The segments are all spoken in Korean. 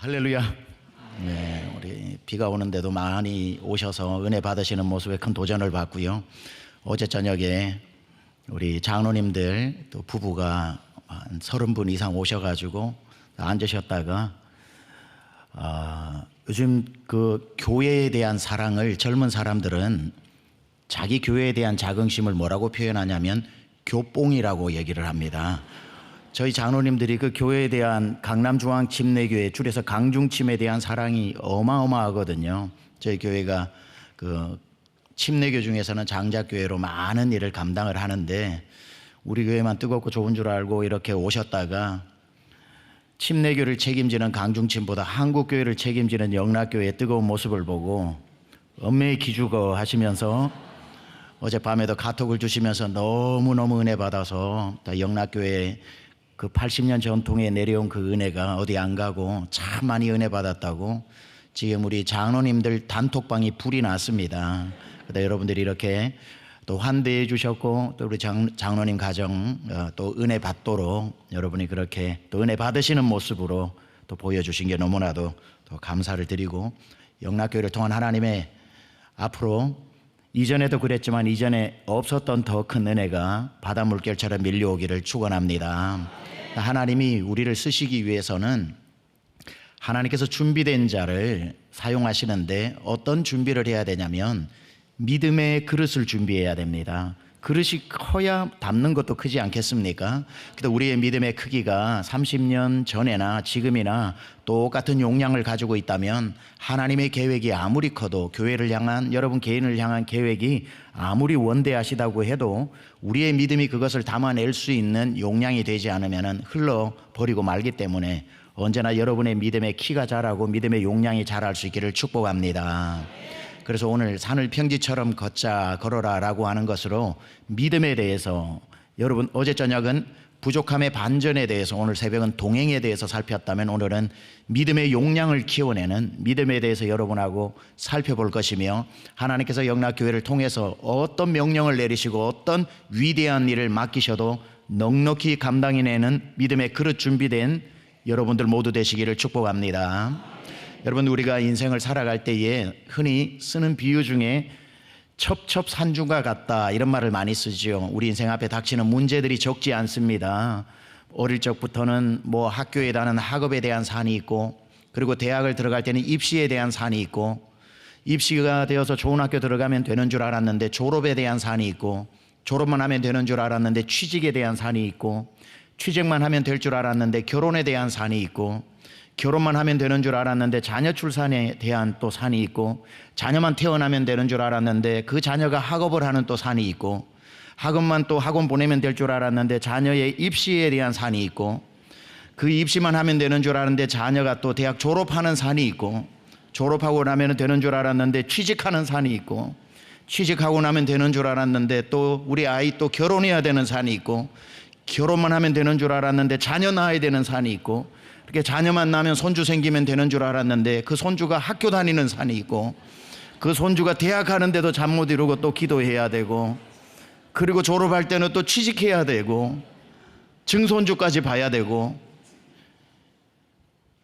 할렐루야. 네, 우리 비가 오는데도 많이 오셔서 은혜 받으시는 모습에 큰 도전을 받고요. 어제 저녁에 우리 장로님들 또 부부가 한 30분 이상 오셔가지고 앉으셨다가 요즘 그 교회에 대한 사랑을 젊은 사람들은 자기 교회에 대한 자긍심을 뭐라고 표현하냐면 교뽕이라고 얘기를 합니다. 저희 장로님들이 그 교회에 대한 강남중앙침례교회, 줄여서 강중침에 대한 사랑이 어마어마하거든요. 저희 교회가 그 침례교 중에서는 장작교회로 많은 일을 감당을 하는데 우리 교회만 뜨겁고 좋은 줄 알고 이렇게 오셨다가 침례교를 책임지는 강중침보다 한국교회를 책임지는 영락교회의 뜨거운 모습을 보고 엄매의 기죽어 하시면서 어젯밤에도 카톡을 주시면서 너무너무 은혜 받아서 영락교회 그 80년 전통에 내려온 그 은혜가 어디 안 가고 참 많이 은혜 받았다고 지금 우리 장로님들 단톡방이 불이 났습니다. 그래서 여러분들이 이렇게 또 환대해 주셨고 또 우리 장로님 가정 또 은혜 받도록 여러분이 그렇게 또 은혜 받으시는 모습으로 또 보여주신 게 너무나도 또 감사를 드리고 영락교회를 통한 하나님의 앞으로 이전에도 그랬지만 이전에 없었던 더 큰 은혜가 바다 물결처럼 밀려오기를 축원합니다. 하나님이 우리를 쓰시기 위해서는 하나님께서 준비된 자를 사용하시는데 어떤 준비를 해야 되냐면 믿음의 그릇을 준비해야 됩니다. 그릇이 커야 담는 것도 크지 않겠습니까? 그래서 우리의 믿음의 크기가 30년 전에나 지금이나 똑같은 용량을 가지고 있다면 하나님의 계획이 아무리 커도 교회를 향한 여러분 개인을 향한 계획이 아무리 원대하시다고 해도 우리의 믿음이 그것을 담아낼 수 있는 용량이 되지 않으면 흘러버리고 말기 때문에 언제나 여러분의 믿음의 키가 자라고 믿음의 용량이 자랄 수 있기를 축복합니다. 그래서 오늘 산을 평지처럼 걸어라 라고 하는 것으로 믿음에 대해서 여러분 어제 저녁은 부족함의 반전에 대해서 오늘 새벽은 동행에 대해서 살폈다면 오늘은 믿음의 용량을 키워내는 믿음에 대해서 여러분하고 살펴볼 것이며 하나님께서 영락교회를 통해서 어떤 명령을 내리시고 어떤 위대한 일을 맡기셔도 넉넉히 감당해내는 믿음의 그릇 준비된 여러분들 모두 되시기를 축복합니다. 여러분 우리가 인생을 살아갈 때에 흔히 쓰는 비유 중에 첩첩산중과 같다 이런 말을 많이 쓰죠. 우리 인생 앞에 닥치는 문제들이 적지 않습니다. 어릴 적부터는 뭐 학교에 다는 학업에 대한 산이 있고 그리고 대학을 들어갈 때는 입시에 대한 산이 있고 입시가 되어서 좋은 학교 들어가면 되는 줄 알았는데 졸업에 대한 산이 있고 졸업만 하면 되는 줄 알았는데 취직에 대한 산이 있고 취직만 하면 될 줄 알았는데 결혼에 대한 산이 있고 결혼만 하면 되는 줄 알았는데 자녀 출산에 대한 또 산이 있고 자녀만 태어나면 되는 줄 알았는데 그 자녀가 학업을 하는 또 산이 있고 학업만 또 학원 보내면 될 줄 알았는데 자녀의 입시에 대한 산이 있고 그 입시만 하면 되는 줄 알았는데 자녀가 또 대학 졸업하는 산이 있고 졸업하고 나면 되는 줄 알았는데 취직하는 산이 있고 취직하고 나면 되는 줄 알았는데 또 우리 아이 또 결혼해야 되는 산이 있고 결혼만 하면 되는 줄 알았는데 자녀 낳아야 되는 산이 있고 이렇게 자녀만 낳으면 손주 생기면 되는 줄 알았는데 그 손주가 학교 다니는 산이 있고 그 손주가 대학 가는데도 잠 못 이루고 또 기도해야 되고 그리고 졸업할 때는 또 취직해야 되고 증손주까지 봐야 되고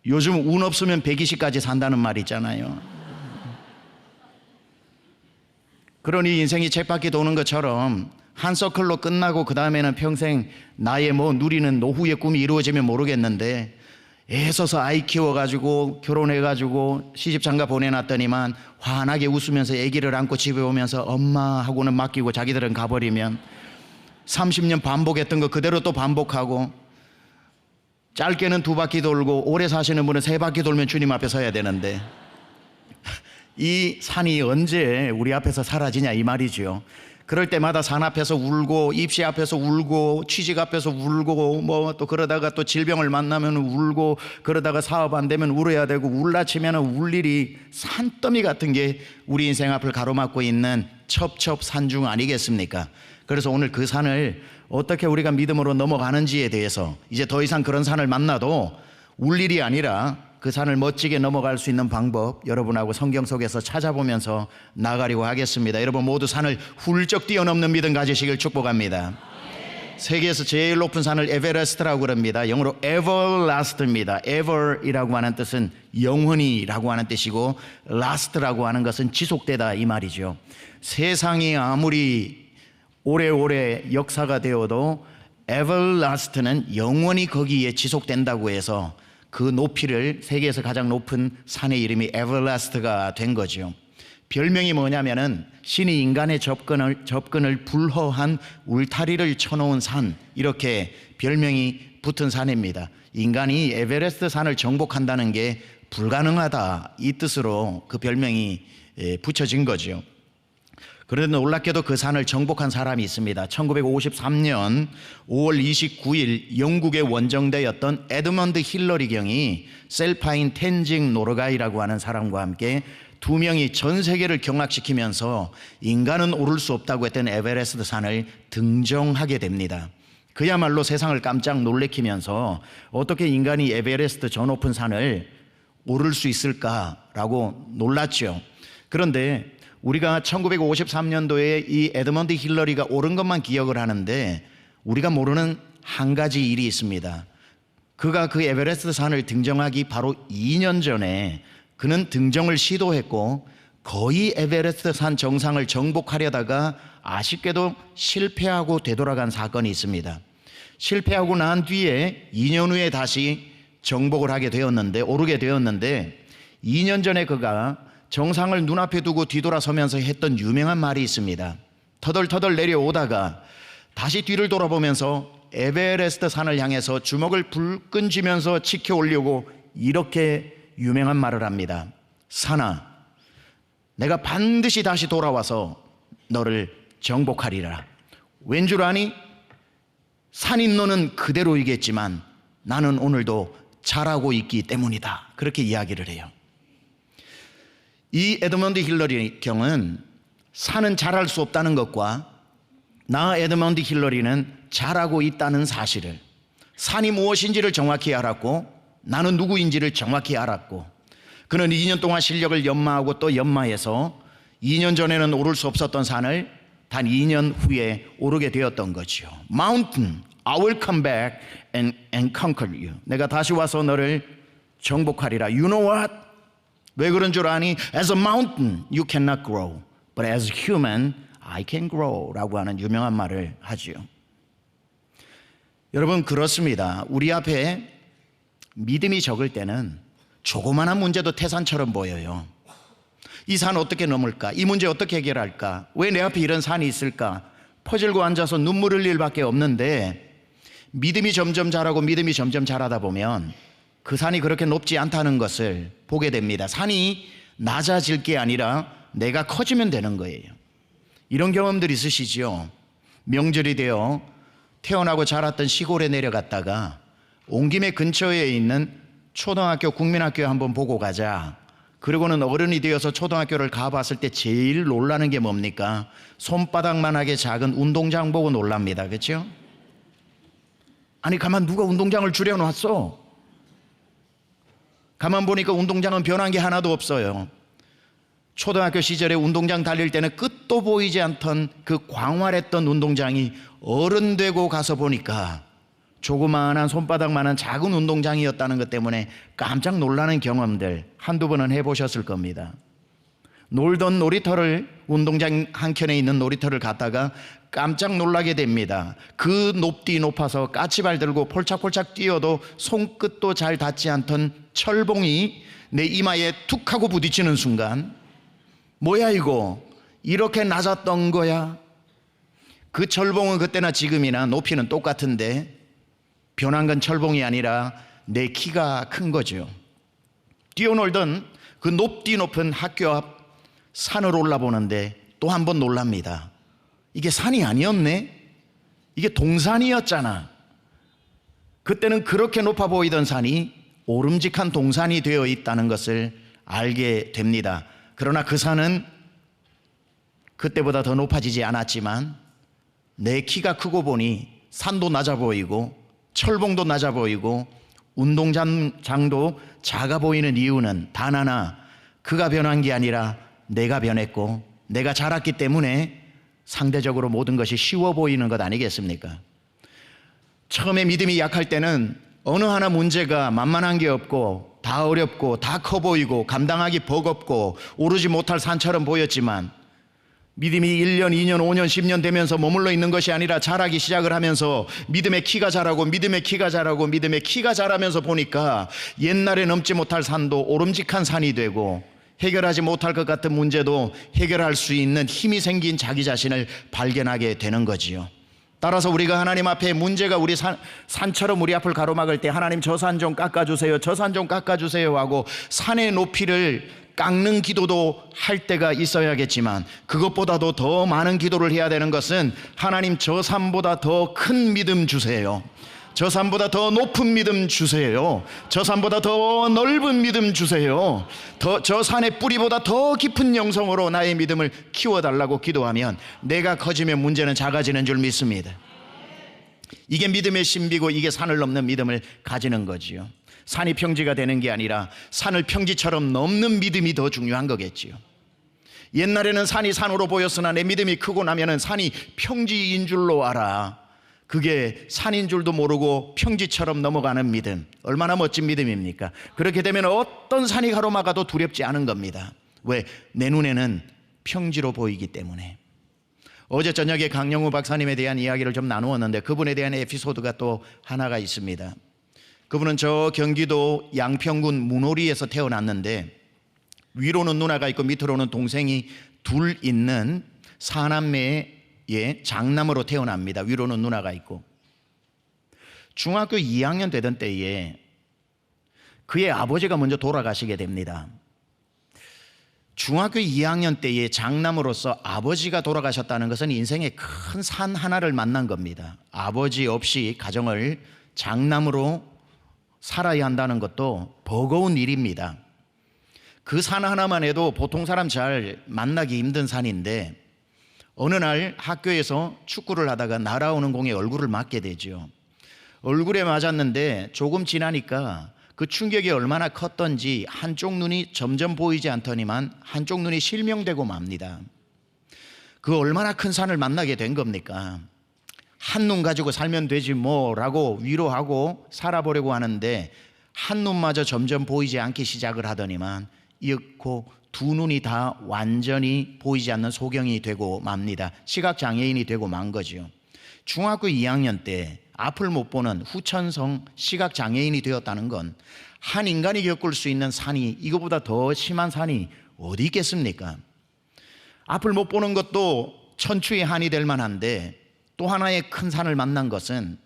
요즘 운 없으면 120까지 산다는 말 있잖아요. 그러니 인생이 쳇바퀴 도는 것처럼 한 서클로 끝나고 그 다음에는 평생 나의 뭐 누리는 노후의 꿈이 이루어지면 모르겠는데 애써서 아이 키워가지고 결혼해가지고 시집장가 보내놨더니만 환하게 웃으면서 아기를 안고 집에 오면서 엄마 하고는 맡기고 자기들은 가버리면 30년 반복했던 거 그대로 또 반복하고 짧게는 2바퀴 돌고 오래 사시는 분은 3바퀴 돌면 주님 앞에 서야 되는데 이 산이 언제 우리 앞에서 사라지냐 이 말이죠. 그럴 때마다 산 앞에서 울고 입시 앞에서 울고 취직 앞에서 울고 뭐 또 그러다가 또 질병을 만나면 울고 그러다가 사업 안 되면 울어야 되고 울라치면 울 일이 산더미 같은 게 우리 인생 앞을 가로막고 있는 첩첩산중 아니겠습니까? 그래서 오늘 그 산을 어떻게 우리가 믿음으로 넘어가는지에 대해서 이제 더 이상 그런 산을 만나도 울 일이 아니라 그 산을 멋지게 넘어갈 수 있는 방법 여러분하고 성경 속에서 찾아보면서 나가려고 하겠습니다. 여러분 모두 산을 훌쩍 뛰어넘는 믿음 가지시길 축복합니다. 세계에서 제일 높은 산을 에베레스트라고 그럽니다. 영어로 everlast입니다. ever이라고 하는 뜻은 영원히라고 하는 뜻이고 last라고 하는 것은 지속되다 이 말이죠. 세상이 아무리 오래오래 역사가 되어도 everlast는 영원히 거기에 지속된다고 해서 그 높이를 세계에서 가장 높은 산의 이름이 everlast가 된 거죠. 별명이 뭐냐면은 신이 인간의 접근을 불허한 울타리를 쳐놓은 산, 이렇게 별명이 붙은 산입니다. 인간이 에베레스트 산을 정복한다는 게 불가능하다 이 뜻으로 그 별명이 붙여진 거죠. 그런데 놀랍게도 그 산을 정복한 사람이 있습니다. 1953년 5월 29일 영국의 원정대였던 에드먼드 힐러리 경이 셀파인 텐징 노르가이라고 하는 사람과 함께 두 명이 전 세계를 경악시키면서 인간은 오를 수 없다고 했던 에베레스트 산을 등정하게 됩니다. 그야말로 세상을 깜짝 놀래키면서 어떻게 인간이 에베레스트 저 높은 산을 오를 수 있을까라고 놀랐죠. 그런데 우리가 1953년도에 이 에드먼드 힐러리가 오른 것만 기억을 하는데 우리가 모르는 한 가지 일이 있습니다. 그가 그 에베레스트 산을 등정하기 바로 2년 전에 그는 등정을 시도했고 거의 에베레스트 산 정상을 정복하려다가 아쉽게도 실패하고 되돌아간 사건이 있습니다. 실패하고 난 뒤에 2년 후에 다시 정복을 하게 되었는데 오르게 되었는데 2년 전에 그가 정상을 눈앞에 두고 뒤돌아서면서 했던 유명한 말이 있습니다. 터덜터덜 내려오다가 다시 뒤를 돌아보면서 에베레스트 산을 향해서 주먹을 불끈 쥐면서 치켜 올리고 이렇게 유명한 말을 합니다. 산아, 내가 반드시 다시 돌아와서 너를 정복하리라. 왠 줄 아니? 산인 너는 그대로이겠지만 나는 오늘도 잘하고 있기 때문이다. 그렇게 이야기를 해요. 이 에드먼드 힐러리 경은 산은 잘할 수 없다는 것과 나 에드먼드 힐러리는 잘하고 있다는 사실을, 산이 무엇인지를 정확히 알았고 나는 누구인지를 정확히 알았고 그는 2년 동안 실력을 연마하고 또 연마해서 2년 전에는 오를 수 없었던 산을 단 2년 후에 오르게 되었던 거죠. Mountain, I will come back and conquer you. 내가 다시 와서 너를 정복하리라. You know what? 왜 그런 줄 아니? As a mountain you cannot grow, but as a human I can grow 라고 하는 유명한 말을 하죠. 여러분 그렇습니다. 우리 앞에 믿음이 적을 때는 조그마한 문제도 태산처럼 보여요. 이 산 어떻게 넘을까? 이 문제 어떻게 해결할까? 왜 내 앞에 이런 산이 있을까? 퍼즐고 앉아서 눈물 흘릴 밖에 없는데 믿음이 점점 자라고 믿음이 점점 자라다 보면 그 산이 그렇게 높지 않다는 것을 보게 됩니다. 산이 낮아질 게 아니라 내가 커지면 되는 거예요. 이런 경험들 있으시죠? 명절이 되어 태어나고 자랐던 시골에 내려갔다가 온 김에 근처에 있는 초등학교, 국민학교에 한번 보고 가자. 그리고는 어른이 되어서 초등학교를 가봤을 때 제일 놀라는 게 뭡니까? 손바닥만하게 작은 운동장 보고 놀랍니다. 그렇죠? 아니 가만 누가 운동장을 줄여놨어? 가만 보니까 운동장은 변한 게 하나도 없어요. 초등학교 시절에 운동장 달릴 때는 끝도 보이지 않던 그 광활했던 운동장이 어른 되고 가서 보니까 조그마한 손바닥만한 작은 운동장이었다는 것 때문에 깜짝 놀라는 경험들 한두 번은 해보셨을 겁니다. 놀던 놀이터를, 운동장 한켠에 있는 놀이터를 갔다가 깜짝 놀라게 됩니다. 그 높디 높아서 까치발 들고 폴짝폴짝 뛰어도 손끝도 잘 닿지 않던 철봉이 내 이마에 툭 하고 부딪히는 순간 뭐야 이거? 이렇게 낮았던 거야? 그 철봉은 그때나 지금이나 높이는 똑같은데 변한 건 철봉이 아니라 내 키가 큰 거죠. 뛰어놀던 그 높디 높은 학교 앞 산을 올라보는데 또 한 번 놀랍니다. 이게 산이 아니었네? 이게 동산이었잖아. 그때는 그렇게 높아 보이던 산이 오름직한 동산이 되어 있다는 것을 알게 됩니다. 그러나 그 산은 그때보다 더 높아지지 않았지만 내 키가 크고 보니 산도 낮아 보이고 철봉도 낮아 보이고 운동장도 작아 보이는 이유는 단 하나, 그가 변한 게 아니라 내가 변했고 내가 자랐기 때문에 상대적으로 모든 것이 쉬워 보이는 것 아니겠습니까? 처음에 믿음이 약할 때는 어느 하나 문제가 만만한 게 없고 다 어렵고 다 커 보이고 감당하기 버겁고 오르지 못할 산처럼 보였지만 믿음이 1년, 2년, 5년, 10년 되면서 머물러 있는 것이 아니라 자라기 시작을 하면서 믿음의 키가 자라고 믿음의 키가 자라고 믿음의 키가 자라면서 보니까 옛날에 넘지 못할 산도 오름직한 산이 되고 해결하지 못할 것 같은 문제도 해결할 수 있는 힘이 생긴 자기 자신을 발견하게 되는 거지요. 따라서 우리가 하나님 앞에 문제가 우리 산처럼 우리 앞을 가로막을 때 하나님 저 산 좀 깎아주세요, 저 산 좀 깎아주세요 하고 산의 높이를 깎는 기도도 할 때가 있어야겠지만 그것보다도 더 많은 기도를 해야 되는 것은 하나님 저 산보다 더 큰 믿음 주세요, 저 산보다 더 높은 믿음 주세요, 저 산보다 더 넓은 믿음 주세요, 저 산의 뿌리보다 더 깊은 영성으로 나의 믿음을 키워달라고 기도하면 내가 커지면 문제는 작아지는 줄 믿습니다. 이게 믿음의 신비고 이게 산을 넘는 믿음을 가지는 거지요. 산이 평지가 되는 게 아니라 산을 평지처럼 넘는 믿음이 더 중요한 거겠지요. 옛날에는 산이 산으로 보였으나 내 믿음이 크고 나면은 산이 평지인 줄로 알아. 그게 산인 줄도 모르고 평지처럼 넘어가는 믿음, 얼마나 멋진 믿음입니까? 그렇게 되면 어떤 산이 가로막아도 두렵지 않은 겁니다. 왜? 내 눈에는 평지로 보이기 때문에. 어제 저녁에 강영우 박사님에 대한 이야기를 좀 나누었는데 그분에 대한 에피소드가 또 하나가 있습니다. 그분은 저 경기도 양평군 문호리에서 태어났는데 위로는 누나가 있고 밑으로는 동생이 둘 있는 사남매의 장남으로 태어납니다. 위로는 누나가 있고 중학교 2학년 되던 때에 그의 아버지가 먼저 돌아가시게 됩니다. 중학교 2학년 때에 장남으로서 아버지가 돌아가셨다는 것은 인생의 큰 산 하나를 만난 겁니다. 아버지 없이 가정을 장남으로 살아야 한다는 것도 버거운 일입니다. 그 산 하나만 해도 보통 사람 잘 만나기 힘든 산인데 어느 날 학교에서 축구를 하다가 날아오는 공에 얼굴을 맞게 되죠. 얼굴에 맞았는데 조금 지나니까 그 충격이 얼마나 컸던지 한쪽 눈이 점점 보이지 않더니만 한쪽 눈이 실명되고 맙니다. 그 얼마나 큰 산을 만나게 된 겁니까? 한눈 가지고 살면 되지 뭐라고 위로하고 살아보려고 하는데 한눈마저 점점 보이지 않기 시작을 하더니만 이윽고 두 눈이 다 완전히 보이지 않는 소경이 되고 맙니다. 시각장애인이 되고 만 거죠. 중학교 2학년 때 앞을 못 보는 후천성 시각장애인이 되었다는 건 한 인간이 겪을 수 있는 산이 이거보다 더 심한 산이 어디 있겠습니까? 앞을 못 보는 것도 천추의 한이 될 만한데 또 하나의 큰 산을 만난 것은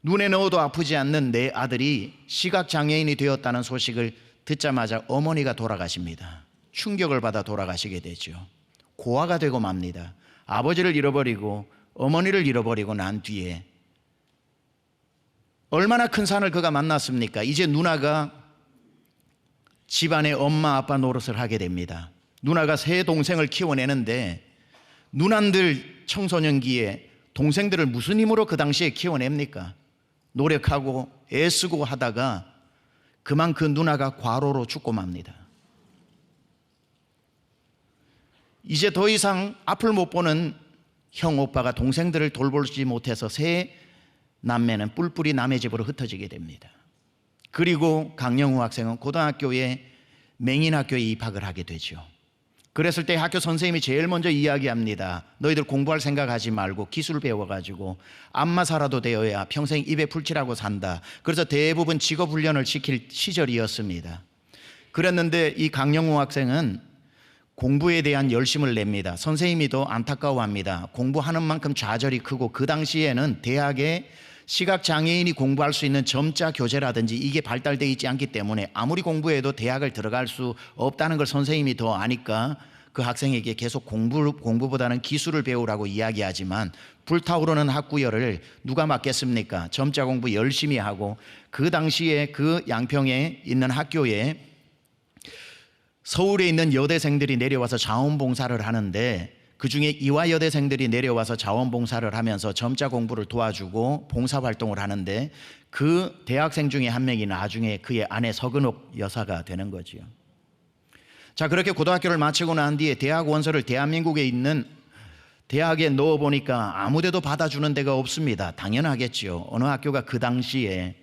눈에 넣어도 아프지 않는 내 아들이 시각장애인이 되었다는 소식을 듣자마자 어머니가 돌아가십니다. 충격을 받아 돌아가시게 되죠. 고아가 되고 맙니다. 아버지를 잃어버리고 어머니를 잃어버리고 난 뒤에 얼마나 큰 산을 그가 만났습니까? 이제 누나가 집안의 엄마 아빠 노릇을 하게 됩니다. 누나가 세 동생을 키워내는데 누난들 청소년기에 동생들을 무슨 힘으로 그 당시에 키워냅니까? 노력하고 애쓰고 하다가 그만 그 누나가 과로로 죽고 맙니다. 이제 더 이상 앞을 못 보는 형 오빠가 동생들을 돌보지 못해서 세 남매는 뿔뿔이 남의 집으로 흩어지게 됩니다. 그리고 강영우 학생은 고등학교에 맹인학교에 입학을 하게 되죠. 그랬을 때 학교 선생님이 제일 먼저 이야기합니다. 너희들 공부할 생각하지 말고 기술 배워가지고 안마사라도 되어야 평생 입에 풀칠하고 산다. 그래서 대부분 직업훈련을 시킬 시절이었습니다. 그랬는데 이 강영우 학생은 공부에 대한 열심을 냅니다. 선생님이 더 안타까워합니다. 공부하는 만큼 좌절이 크고 그 당시에는 대학에 시각장애인이 공부할 수 있는 점자 교재라든지 이게 발달되어 있지 않기 때문에 아무리 공부해도 대학을 들어갈 수 없다는 걸 선생님이 더 아니까 그 학생에게 계속 공부보다는 기술을 배우라고 이야기하지만 불타오르는 학구열을 누가 맡겠습니까? 점자 공부 열심히 하고 그 당시에 그 양평에 있는 학교에 서울에 있는 여대생들이 내려와서 자원봉사를 하는데 그중에 이화여대생들이 내려와서 자원봉사를 하면서 점자 공부를 도와주고 봉사활동을 하는데 그 대학생 중에 한 명이 나중에 그의 아내 서근옥 여사가 되는 거지요. 자, 그렇게 고등학교를 마치고 난 뒤에 대학 원서를 대한민국에 있는 대학에 넣어보니까 아무 데도 받아주는 데가 없습니다. 당연하겠죠. 어느 학교가 그 당시에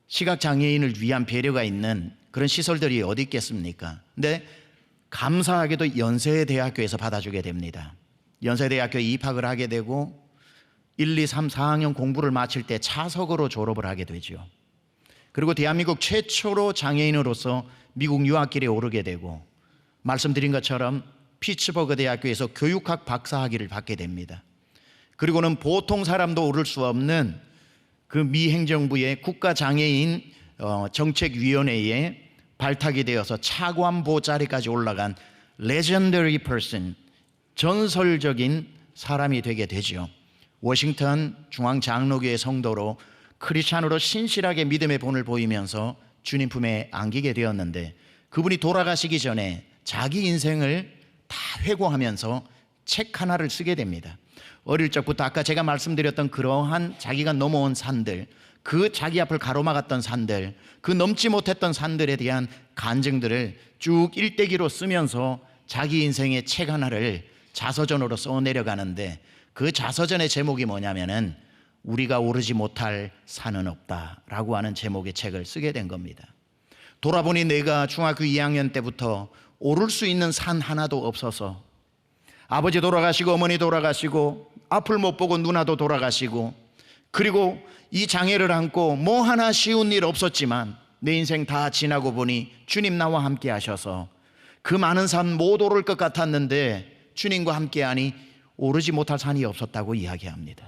시각장애인을 위한 배려가 있는 그런 시설들이 어디 있겠습니까? 근데 감사하게도 연세대학교에서 받아주게 됩니다. 연세대학교에 입학을 하게 되고 1, 2, 3, 4학년 공부를 마칠 때 차석으로 졸업을 하게 되죠. 그리고 대한민국 최초로 장애인으로서 미국 유학길에 오르게 되고 말씀드린 것처럼 피츠버그 대학교에서 교육학 박사학위를 받게 됩니다. 그리고는 보통 사람도 오를 수 없는 그 미 행정부의 국가장애인 정책위원회에 발탁이 되어서 차관보 자리까지 올라간 legendary person, 전설적인 사람이 되게 되죠. 워싱턴 중앙장로교회 성도로 크리스찬으로 신실하게 믿음의 본을 보이면서 주님 품에 안기게 되었는데, 그분이 돌아가시기 전에 자기 인생을 다 회고하면서 책 하나를 쓰게 됩니다. 어릴 적부터 아까 제가 말씀드렸던 그러한 자기가 넘어온 산들, 그 자기 앞을 가로막았던 산들, 그 넘지 못했던 산들에 대한 간증들을 쭉 일대기로 쓰면서 자기 인생의 책 하나를 자서전으로 써내려가는데, 그 자서전의 제목이 뭐냐면은 우리가 오르지 못할 산은 없다라고 하는 제목의 책을 쓰게 된 겁니다. 돌아보니 내가 중학교 2학년 때부터 오를 수 있는 산 하나도 없어서, 아버지 돌아가시고 어머니 돌아가시고 앞을 못 보고 누나도 돌아가시고, 그리고 이 장애를 안고 뭐 하나 쉬운 일 없었지만 내 인생 다 지나고 보니 주님 나와 함께 하셔서 그 많은 산 못 오를 것 같았는데 주님과 함께하니 오르지 못할 산이 없었다고 이야기합니다.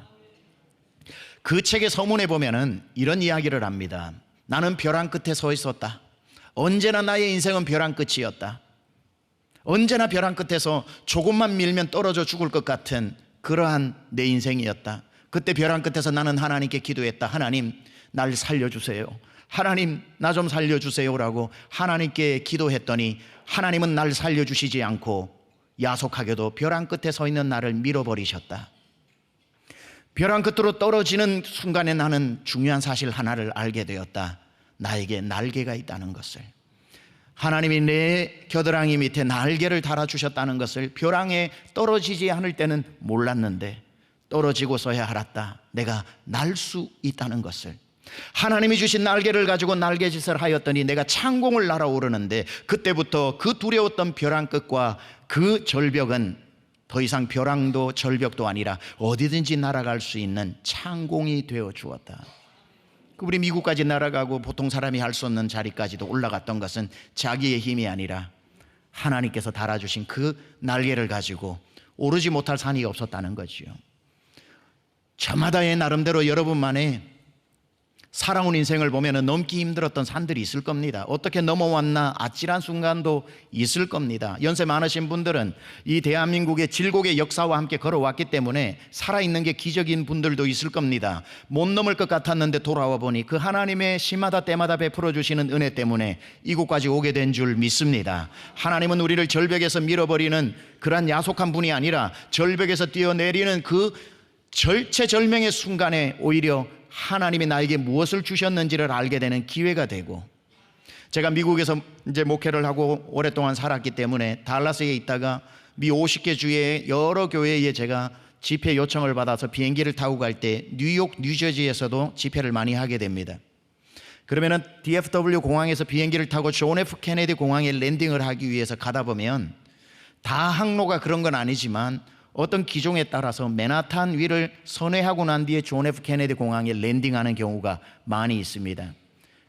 그 책의 서문에 보면은 이런 이야기를 합니다. 나는 벼랑 끝에 서 있었다. 언제나 나의 인생은 벼랑 끝이었다. 언제나 벼랑 끝에서 조금만 밀면 떨어져 죽을 것 같은 그러한 내 인생이었다. 그때 벼랑 끝에서 나는 하나님께 기도했다. 하나님, 날 살려주세요. 하나님, 나 좀 살려주세요라고 하나님께 기도했더니 하나님은 날 살려주시지 않고 야속하게도 벼랑 끝에 서 있는 나를 밀어버리셨다. 벼랑 끝으로 떨어지는 순간에 나는 중요한 사실 하나를 알게 되었다. 나에게 날개가 있다는 것을. 하나님이 내 겨드랑이 밑에 날개를 달아주셨다는 것을 벼랑에 떨어지지 않을 때는 몰랐는데 떨어지고서야 알았다. 내가 날 수 있다는 것을. 하나님이 주신 날개를 가지고 날개짓을 하였더니 내가 창공을 날아오르는데, 그때부터 그 두려웠던 벼랑 끝과 그 절벽은 더 이상 벼랑도 절벽도 아니라 어디든지 날아갈 수 있는 창공이 되어 주었다. 우리 미국까지 날아가고 보통 사람이 할 수 없는 자리까지도 올라갔던 것은 자기의 힘이 아니라 하나님께서 달아주신 그 날개를 가지고 오르지 못할 산이 없었다는 거지요. 저마다의 나름대로 여러분만의 살아온 인생을 보면 넘기 힘들었던 산들이 있을 겁니다. 어떻게 넘어왔나 아찔한 순간도 있을 겁니다. 연세 많으신 분들은 이 대한민국의 질곡의 역사와 함께 걸어왔기 때문에 살아있는 게 기적인 분들도 있을 겁니다. 못 넘을 것 같았는데 돌아와 보니 그 하나님의 시마다 때마다 베풀어 주시는 은혜 때문에 이곳까지 오게 된 줄 믿습니다. 하나님은 우리를 절벽에서 밀어버리는 그러한 야속한 분이 아니라 절벽에서 뛰어내리는 그 절체절명의 순간에 오히려 하나님이 나에게 무엇을 주셨는지를 알게 되는 기회가 되고, 제가 미국에서 이제 목회를 하고 오랫동안 살았기 때문에 달라스에 있다가 미 50개 주의 여러 교회에 제가 집회 요청을 받아서 비행기를 타고 갈 때 뉴욕, 뉴저지에서도 집회를 많이 하게 됩니다. 그러면은 DFW 공항에서 비행기를 타고 존 F 케네디 공항에 랜딩을 하기 위해서 가다 보면 다 항로가 그런 건 아니지만 어떤 기종에 따라서 맨하탄 위를 선회하고 난 뒤에 존 F 케네디 공항에 랜딩하는 경우가 많이 있습니다.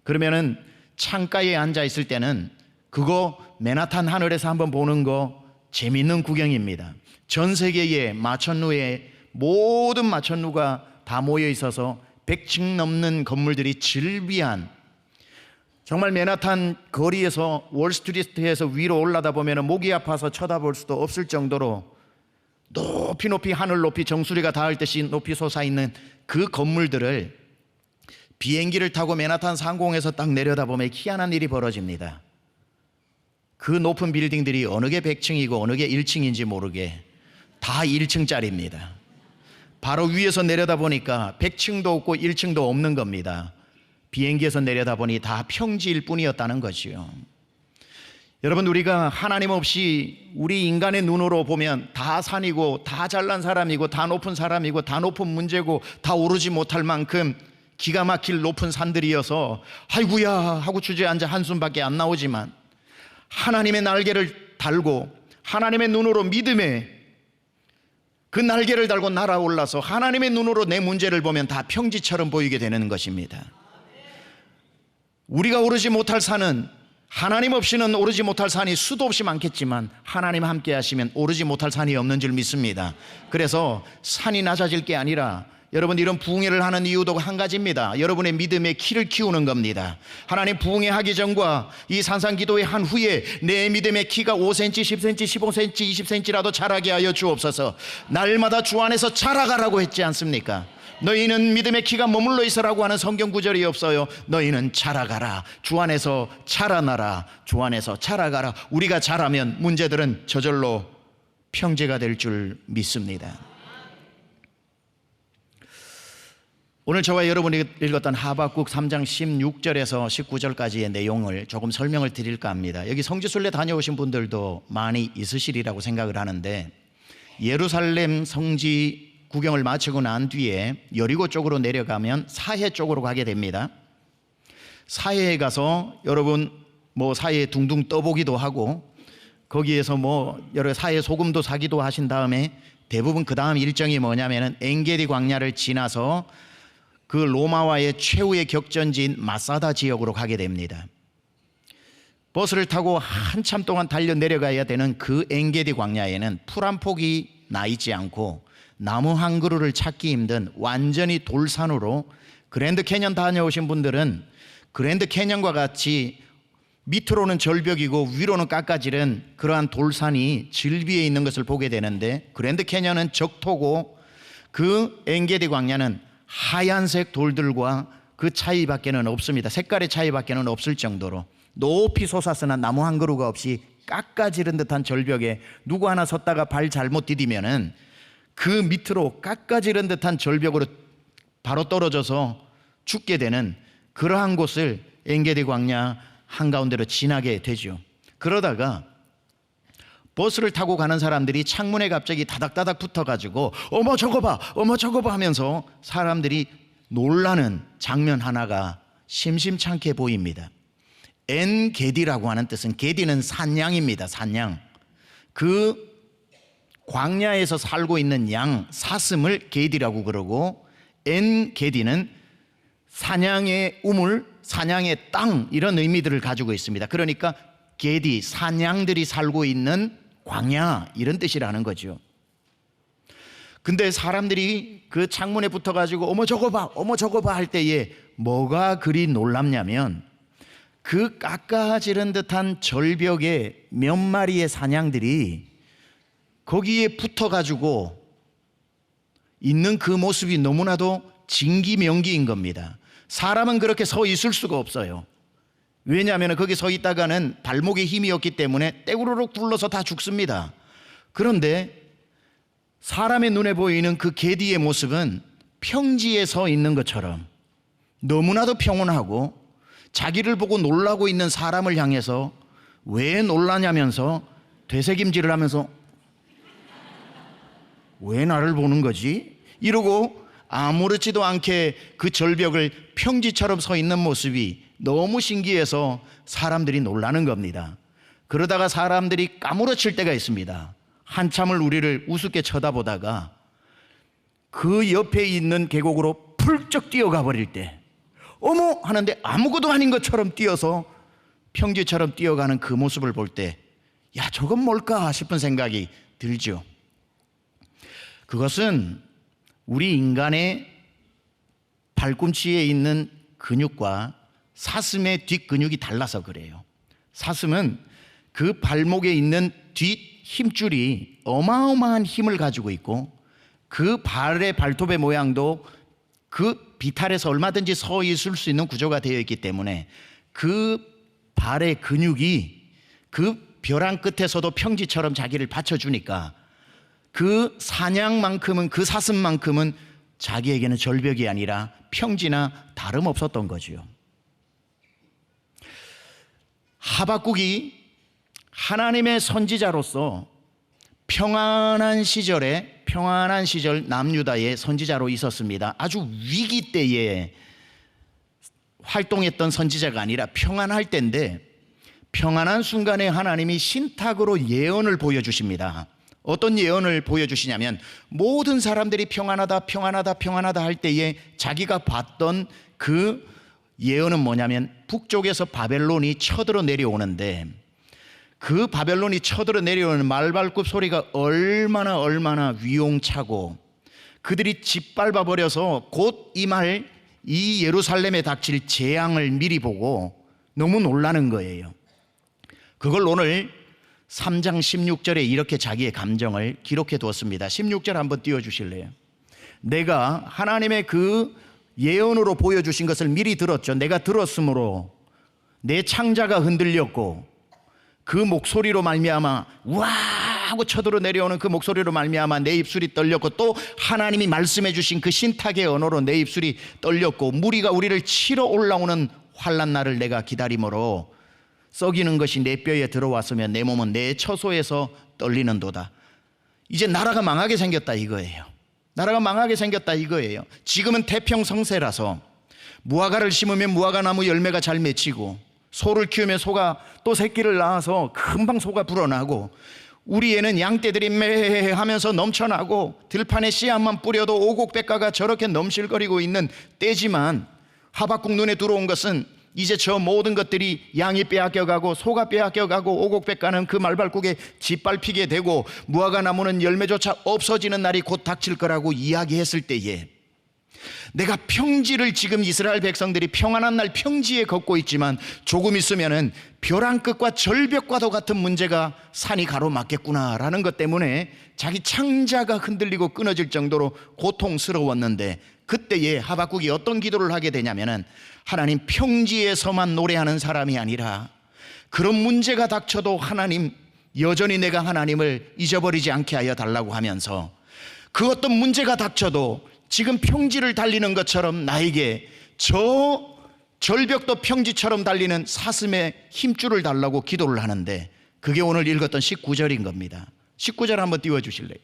그러면은 창가에 앉아 있을 때는 그거 맨하탄 하늘에서 한번 보는 거 재밌는 구경입니다. 전 세계의 마천루에 모든 마천루가 다 모여 있어서 100층 넘는 건물들이 즐비한, 정말 맨하탄 거리에서 월스트리트에서 위로 올라다 보면 목이 아파서 쳐다볼 수도 없을 정도로 높이 높이 하늘 높이 정수리가 닿을 듯이 높이 솟아있는 그 건물들을 비행기를 타고 맨하탄 상공에서 딱 내려다보면 희한한 일이 벌어집니다. 그 높은 빌딩들이 어느 게 100층이고 어느 게 1층인지 모르게 다 1층짜리입니다. 바로 위에서 내려다보니까 100층도 없고 1층도 없는 겁니다. 비행기에서 내려다보니 다 평지일 뿐이었다는 거지요. 여러분, 우리가 하나님 없이 우리 인간의 눈으로 보면 다 산이고 다 잘난 사람이고 다 높은 사람이고 다 높은 문제고 다 오르지 못할 만큼 기가 막힐 높은 산들이어서 아이고야 하고 주저앉아 한숨밖에 안 나오지만, 하나님의 날개를 달고 하나님의 눈으로 믿음에 그 날개를 달고 날아올라서 하나님의 눈으로 내 문제를 보면 다 평지처럼 보이게 되는 것입니다. 우리가 오르지 못할 산은, 하나님 없이는 오르지 못할 산이 수도 없이 많겠지만 하나님 함께 하시면 오르지 못할 산이 없는 줄 믿습니다. 그래서 산이 낮아질 게 아니라, 여러분, 이런 부흥회를 하는 이유도 한 가지입니다. 여러분의 믿음의 키를 키우는 겁니다. 하나님 부흥회 하기 전과 이 산상기도회 한 후에 내 믿음의 키가 5cm, 10cm, 15cm, 20cm라도 자라게 하여 주옵소서. 날마다 주 안에서 자라가라고 했지 않습니까? 너희는 믿음의 키가 머물러 있으라고 하는 성경 구절이 없어요. 너희는 자라가라. 주 안에서 자라나라. 주 안에서 자라가라. 우리가 자라면 문제들은 저절로 평지가 될 줄 믿습니다. 오늘 저와 여러분이 읽었던 하박국 3장 16절에서 19절까지의 내용을 조금 설명을 드릴까 합니다. 여기 성지순례 다녀오신 분들도 많이 있으시리라고 생각을 하는데, 예루살렘 성지 구경을 마치고 난 뒤에 여리고 쪽으로 내려가면 사해 쪽으로 가게 됩니다. 사해에 가서 여러분 사해에 둥둥 떠보기도 하고, 거기에서 여러 사해 소금도 사기도 하신 다음에 대부분 그 다음 일정이 뭐냐면은 엔게디 광야를 지나서 그 로마와의 최후의 격전지인 마사다 지역으로 가게 됩니다. 버스를 타고 한참 동안 달려 내려가야 되는 그 엔게디 광야에는 풀 한 폭이 나 있지 않고 나무 한 그루를 찾기 힘든 완전히 돌산으로, 그랜드 캐년 다녀오신 분들은 그랜드 캐년과 같이 밑으로는 절벽이고 위로는 깎아지른 그러한 돌산이 질비에 있는 것을 보게 되는데, 그랜드 캐년은 적토고 그 엔게디 광야는 하얀색 돌들과 그 차이밖에는 없습니다. 색깔의 차이밖에는 없을 정도로 높이 솟았으나 나무 한 그루가 없이 깎아지른 듯한 절벽에 누구 하나 섰다가 발 잘못 디디면은 그 밑으로 깎아지른 듯한 절벽으로 바로 떨어져서 죽게 되는 그러한 곳을 엔게디 광야 한가운데로 지나게 되죠. 그러다가 버스를 타고 가는 사람들이 창문에 갑자기 다닥다닥 붙어가지고 어머 저거 봐, 어머 저거 봐 하면서 사람들이 놀라는 장면 하나가 심심찮게 보입니다. 엔게디라고 하는 뜻은, 게디는 산양입니다. 산양. 그 광야에서 살고 있는 양, 사슴을 게디라고 그러고, 엔게디는 사냥의 우물, 사냥의 땅, 이런 의미들을 가지고 있습니다. 그러니까 게디, 산양들이 살고 있는 광야, 이런 뜻이라는 거죠. 근데 사람들이 그 창문에 붙어가지고 어머 저거 봐, 어머 저거 봐 할 때에 뭐가 그리 놀랍냐면, 그 깎아지른 듯한 절벽에 몇 마리의 사냥들이 거기에 붙어가지고 있는 그 모습이 너무나도 진기명기인 겁니다. 사람은 그렇게 서 있을 수가 없어요. 왜냐하면 거기 서 있다가는 발목에 힘이 없기 때문에 떼구르륵 굴러서 다 죽습니다. 그런데 사람의 눈에 보이는 그 게디의 모습은 평지에 서 있는 것처럼 너무나도 평온하고, 자기를 보고 놀라고 있는 사람을 향해서 왜 놀라냐면서 되새김질을 하면서 왜 나를 보는 거지? 이러고 아무렇지도 않게 그 절벽을 평지처럼 서 있는 모습이 너무 신기해서 사람들이 놀라는 겁니다. 그러다가 사람들이 까무러칠 때가 있습니다. 한참을 우리를 우습게 쳐다보다가 그 옆에 있는 계곡으로 펄쩍 뛰어가 버릴 때 어머 하는데 아무것도 아닌 것처럼 뛰어서 평지처럼 뛰어가는 그 모습을 볼 때, 야 저건 뭘까 싶은 생각이 들죠. 그것은 우리 인간의 발꿈치에 있는 근육과 사슴의 뒷근육이 달라서 그래요. 사슴은 그 발목에 있는 뒷 힘줄이 어마어마한 힘을 가지고 있고, 그 발의 발톱의 모양도 그 비탈에서 얼마든지 서 있을 수 있는 구조가 되어 있기 때문에 그 발의 근육이 그 벼랑 끝에서도 평지처럼 자기를 받쳐주니까 그 사냥만큼은, 그 사슴만큼은 자기에게는 절벽이 아니라 평지나 다름없었던 거지요. 하박국이 하나님의 선지자로서 평안한 시절 남유다의 선지자로 있었습니다. 아주 위기 때에 활동했던 선지자가 아니라 평안할 때인데, 평안한 순간에 하나님이 신탁으로 예언을 보여주십니다. 어떤 예언을 보여주시냐면, 모든 사람들이 평안하다 평안하다 평안하다 할 때에 자기가 봤던 그 예언은 뭐냐면, 북쪽에서 바벨론이 쳐들어 내려오는데, 그 바벨론이 쳐들어 내려오는 말발굽 소리가 얼마나 위용차고, 그들이 짓밟아 버려서 곧 이 예루살렘에 닥칠 재앙을 미리 보고 너무 놀라는 거예요. 그걸 오늘 3장 16절에 이렇게 자기의 감정을 기록해 두었습니다. 16절 한번 띄워주실래요? 내가 하나님의 그 예언으로 보여주신 것을 미리 들었죠. 내가 들었으므로 내 창자가 흔들렸고, 그 목소리로 말미암아 와 하고 쳐들어 내려오는 그 목소리로 말미암아 내 입술이 떨렸고, 또 하나님이 말씀해 주신 그 신탁의 언어로 내 입술이 떨렸고, 무리가 우리를 치러 올라오는 환난 날을 내가 기다림으로 썩이는 것이 내 뼈에 들어왔으면 내 몸은 내 처소에서 떨리는도다. 이제 나라가 망하게 생겼다 이거예요. 나라가 망하게 생겼다 이거예요. 지금은 태평성세라서 무화과를 심으면 무화과나무 열매가 잘 맺히고, 소를 키우면 소가 또 새끼를 낳아서 금방 소가 불어나고, 우리 애는 양떼들이 매 하면서 넘쳐나고, 들판에 씨앗만 뿌려도 오곡백과가 저렇게 넘실거리고 있는 때지만, 하박국 눈에 들어온 것은 이제 저 모든 것들이 양이 빼앗겨가고 소가 빼앗겨가고 오곡백과는 그 말발굽에 짓밟히게 되고 무화과나무는 열매조차 없어지는 날이 곧 닥칠 거라고 이야기했을 때에, 내가 평지를 지금 이스라엘 백성들이 평안한 날 평지에 걷고 있지만 조금 있으면은 벼랑 끝과 절벽과도 같은 문제가 산이 가로막겠구나라는 것 때문에 자기 창자가 흔들리고 끊어질 정도로 고통스러웠는데, 그때에 하박국이 어떤 기도를 하게 되냐면은, 하나님, 평지에서만 노래하는 사람이 아니라 그런 문제가 닥쳐도 하나님, 여전히 내가 하나님을 잊어버리지 않게 하여 달라고 하면서, 그 어떤 문제가 닥쳐도 지금 평지를 달리는 것처럼 나에게 저 절벽도 평지처럼 달리는 사슴의 힘줄을 달라고 기도를 하는데, 그게 오늘 읽었던 19절인 겁니다. 19절 한번 띄워주실래요?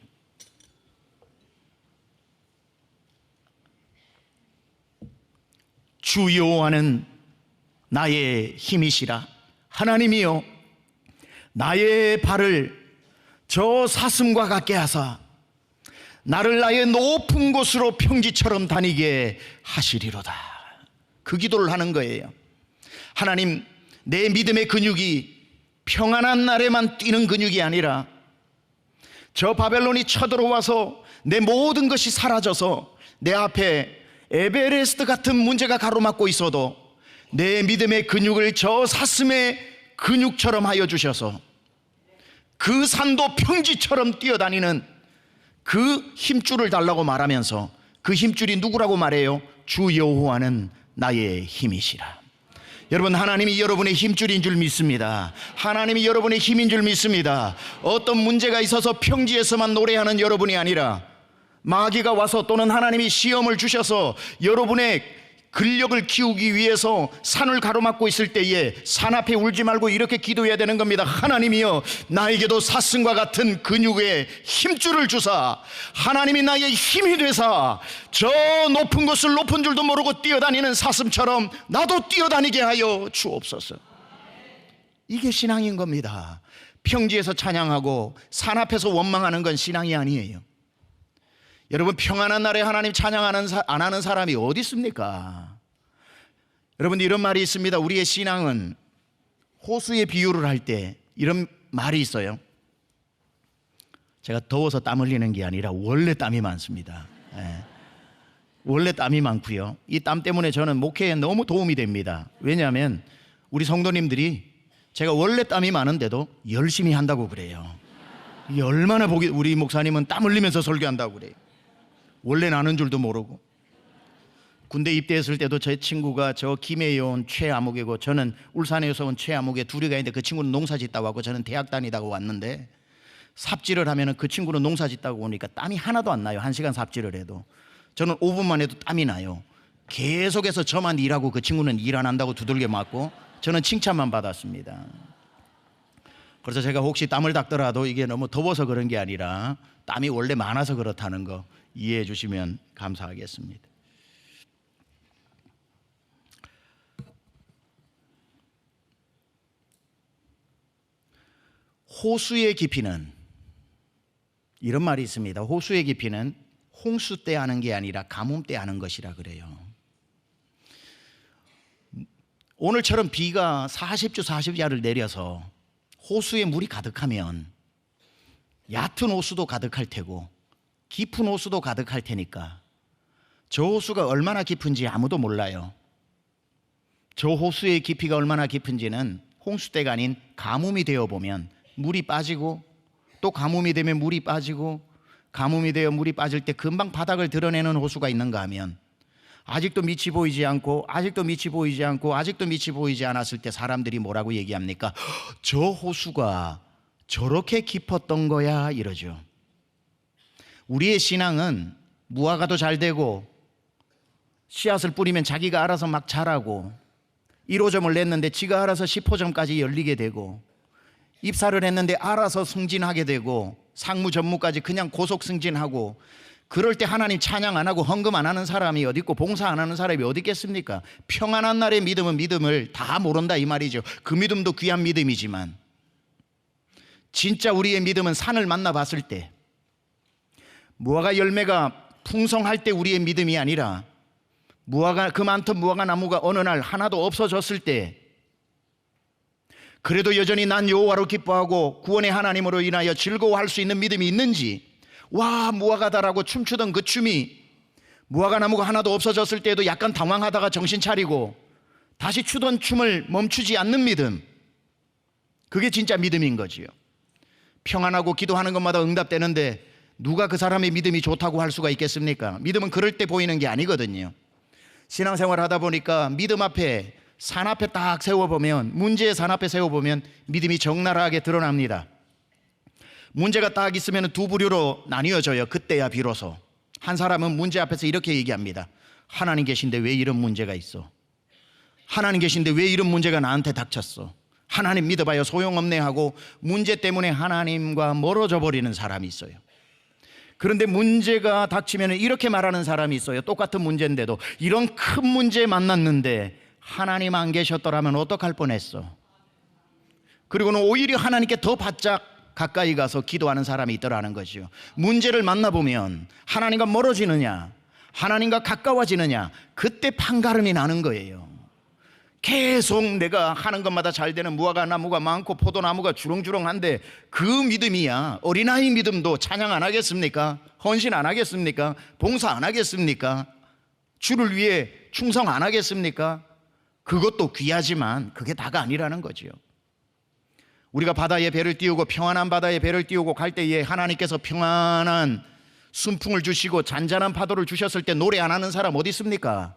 주 여호와는 나의 힘이시라. 하나님이여, 나의 발을 저 사슴과 같게 하사 나를 나의 높은 곳으로 평지처럼 다니게 하시리로다. 그 기도를 하는 거예요. 하나님, 내 믿음의 근육이 평안한 날에만 뛰는 근육이 아니라 저 바벨론이 쳐들어와서 내 모든 것이 사라져서 내 앞에 에베레스트 같은 문제가 가로막고 있어도 내 믿음의 근육을 저 사슴의 근육처럼 하여 주셔서 그 산도 평지처럼 뛰어다니는 그 힘줄을 달라고 말하면서, 그 힘줄이 누구라고 말해요? 주 여호와는 나의 힘이시라. 여러분, 하나님이 여러분의 힘줄인 줄 믿습니다. 하나님이 여러분의 힘인 줄 믿습니다. 어떤 문제가 있어서 평지에서만 노래하는 여러분이 아니라, 마귀가 와서 또는 하나님이 시험을 주셔서 여러분의 근력을 키우기 위해서 산을 가로막고 있을 때에 산 앞에 울지 말고 이렇게 기도해야 되는 겁니다. 하나님이여, 나에게도 사슴과 같은 근육의 힘줄을 주사, 하나님이 나의 힘이 되사 저 높은 곳을 높은 줄도 모르고 뛰어다니는 사슴처럼 나도 뛰어다니게 하여 주옵소서. 이게 신앙인 겁니다. 평지에서 찬양하고 산 앞에서 원망하는 건 신앙이 아니에요. 여러분, 평안한 날에 하나님 찬양 안 하는 사람이 어디 있습니까? 여러분, 이런 말이 있습니다. 우리의 신앙은, 호수의 비유를 할 때 이런 말이 있어요. 제가 더워서 땀 흘리는 게 아니라 원래 땀이 많습니다. 원래 땀이 많고요. 이 땀 때문에 저는 목회에 너무 도움이 됩니다. 왜냐하면 우리 성도님들이 제가 원래 땀이 많은데도 열심히 한다고 그래요. 이게 얼마나 우리 목사님은 땀 흘리면서 설교한다고 그래요. 원래 나는 줄도 모르고. 군대 입대했을 때도 제 친구가 저 김해에 온 최아무개고, 저는 울산에서 온 최아무개, 둘이가 있는데 그 친구는 농사 짓다고 하고 저는 대학 다니다가 왔는데, 삽질을 하면 그 친구는 농사 짓다고 오니까 땀이 하나도 안 나요. 1시간 삽질을 해도. 저는 5분만 해도 땀이 나요. 계속해서 저만 일하고 그 친구는 일 안 한다고 두들겨 맞고 저는 칭찬만 받았습니다. 그래서 제가 혹시 땀을 닦더라도 이게 너무 더워서 그런 게 아니라 땀이 원래 많아서 그렇다는 거 이해해 주시면 감사하겠습니다. 호수의 깊이는, 이런 말이 있습니다. 호수의 깊이는 홍수 때 하는 게 아니라 가뭄 때 하는 것이라 그래요. 오늘처럼 비가 40주 40야를 내려서 호수에 물이 가득하면 얕은 호수도 가득할 테고 깊은 호수도 가득할 테니까 저 호수가 얼마나 깊은지 아무도 몰라요. 저 호수의 깊이가 얼마나 깊은지는 홍수 때가 아닌 가뭄이 되어 보면 물이 빠지고, 또 가뭄이 되면 물이 빠지고, 가뭄이 되어 물이 빠질 때 금방 바닥을 드러내는 호수가 있는가 하면 아직도 밑이 보이지 않고, 아직도 밑이 보이지 않고, 아직도 밑이 보이지 않았을 때 사람들이 뭐라고 얘기합니까? 저 호수가 저렇게 깊었던 거야, 이러죠. 우리의 신앙은 무화과도 잘 되고 씨앗을 뿌리면 자기가 알아서 막 자라고, 1호점을 냈는데 지가 알아서 10호점까지 열리게 되고, 입사를 했는데 알아서 승진하게 되고, 상무 전무까지 그냥 고속 승진하고, 그럴 때 하나님 찬양 안 하고 헌금 안 하는 사람이 어디 있고 봉사 안 하는 사람이 어디 있겠습니까? 평안한 날의 믿음은 믿음을 다 모른다 이 말이죠. 그 믿음도 귀한 믿음이지만 진짜 우리의 믿음은 산을 만나봤을 때, 무화과 열매가 풍성할 때 우리의 믿음이 아니라 그 많던 무화과 나무가 어느 날 하나도 없어졌을 때, 그래도 여전히 난 여호와로 기뻐하고 구원의 하나님으로 인하여 즐거워할 수 있는 믿음이 있는지, 와 무화과다라고 춤추던 그 춤이 무화과 나무가 하나도 없어졌을 때에도 약간 당황하다가 정신 차리고 다시 추던 춤을 멈추지 않는 믿음, 그게 진짜 믿음인 거지요. 평안하고 기도하는 것마다 응답되는데 누가 그 사람의 믿음이 좋다고 할 수가 있겠습니까? 믿음은 그럴 때 보이는 게 아니거든요. 신앙생활 하다 보니까 믿음 앞에, 산 앞에 딱 세워보면, 문제의 산 앞에 세워보면 믿음이 적나라하게 드러납니다. 문제가 딱 있으면 두 부류로 나뉘어져요. 그때야 비로소. 한 사람은 문제 앞에서 이렇게 얘기합니다. 하나님 계신데 왜 이런 문제가 있어? 하나님 계신데 왜 이런 문제가 나한테 닥쳤어? 하나님 믿어봐야 소용없네 하고 문제 때문에 하나님과 멀어져 버리는 사람이 있어요. 그런데 문제가 닥치면 이렇게 말하는 사람이 있어요. 똑같은 문제인데도, 이런 큰 문제 만났는데 하나님 안 계셨더라면 어떡할 뻔했어. 그리고는 오히려 하나님께 더 바짝 가까이 가서 기도하는 사람이 있더라는 것이요. 문제를 만나보면 하나님과 멀어지느냐 하나님과 가까워지느냐, 그때 판가름이 나는 거예요. 계속 내가 하는 것마다 잘 되는 무화과 나무가 많고 포도나무가 주렁주렁한데 그 믿음이야. 어린아이 믿음도 찬양 안 하겠습니까? 헌신 안 하겠습니까? 봉사 안 하겠습니까? 주를 위해 충성 안 하겠습니까? 그것도 귀하지만 그게 다가 아니라는 거지요. 우리가 바다에 배를 띄우고 평안한 바다에 배를 띄우고 갈 때에 하나님께서 평안한 순풍을 주시고 잔잔한 파도를 주셨을 때 노래 안 하는 사람 어디 있습니까?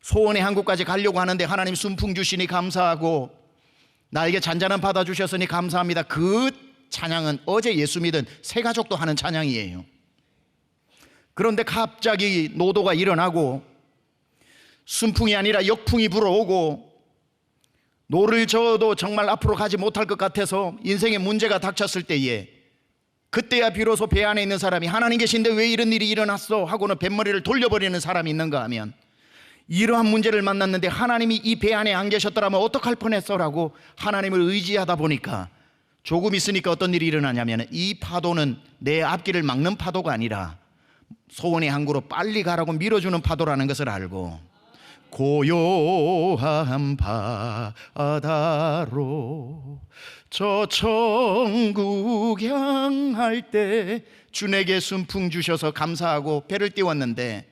소원의 항구까지 가려고 하는데 하나님 순풍 주시니 감사하고 나에게 잔잔한 바다 주셨으니 감사합니다. 그 찬양은 어제 예수 믿은 새 가족도 하는 찬양이에요. 그런데 갑자기 노도가 일어나고 순풍이 아니라 역풍이 불어오고 노를 저어도 정말 앞으로 가지 못할 것 같아서 인생에 문제가 닥쳤을 때에, 그때야 비로소 배 안에 있는 사람이 하나님 계신데 왜 이런 일이 일어났어 하고는 뱃머리를 돌려버리는 사람이 있는가 하면, 이러한 문제를 만났는데 하나님이 이 배 안에 안 계셨더라면 어떡할 뻔했어 라고 하나님을 의지하다 보니까 조금 있으니까 어떤 일이 일어나냐면, 이 파도는 내 앞길을 막는 파도가 아니라 소원의 항구로 빨리 가라고 밀어주는 파도라는 것을 알고, 고요한 바다로 저 천국 향할 때 주 내게 순풍 주셔서 감사하고 배를 띄웠는데,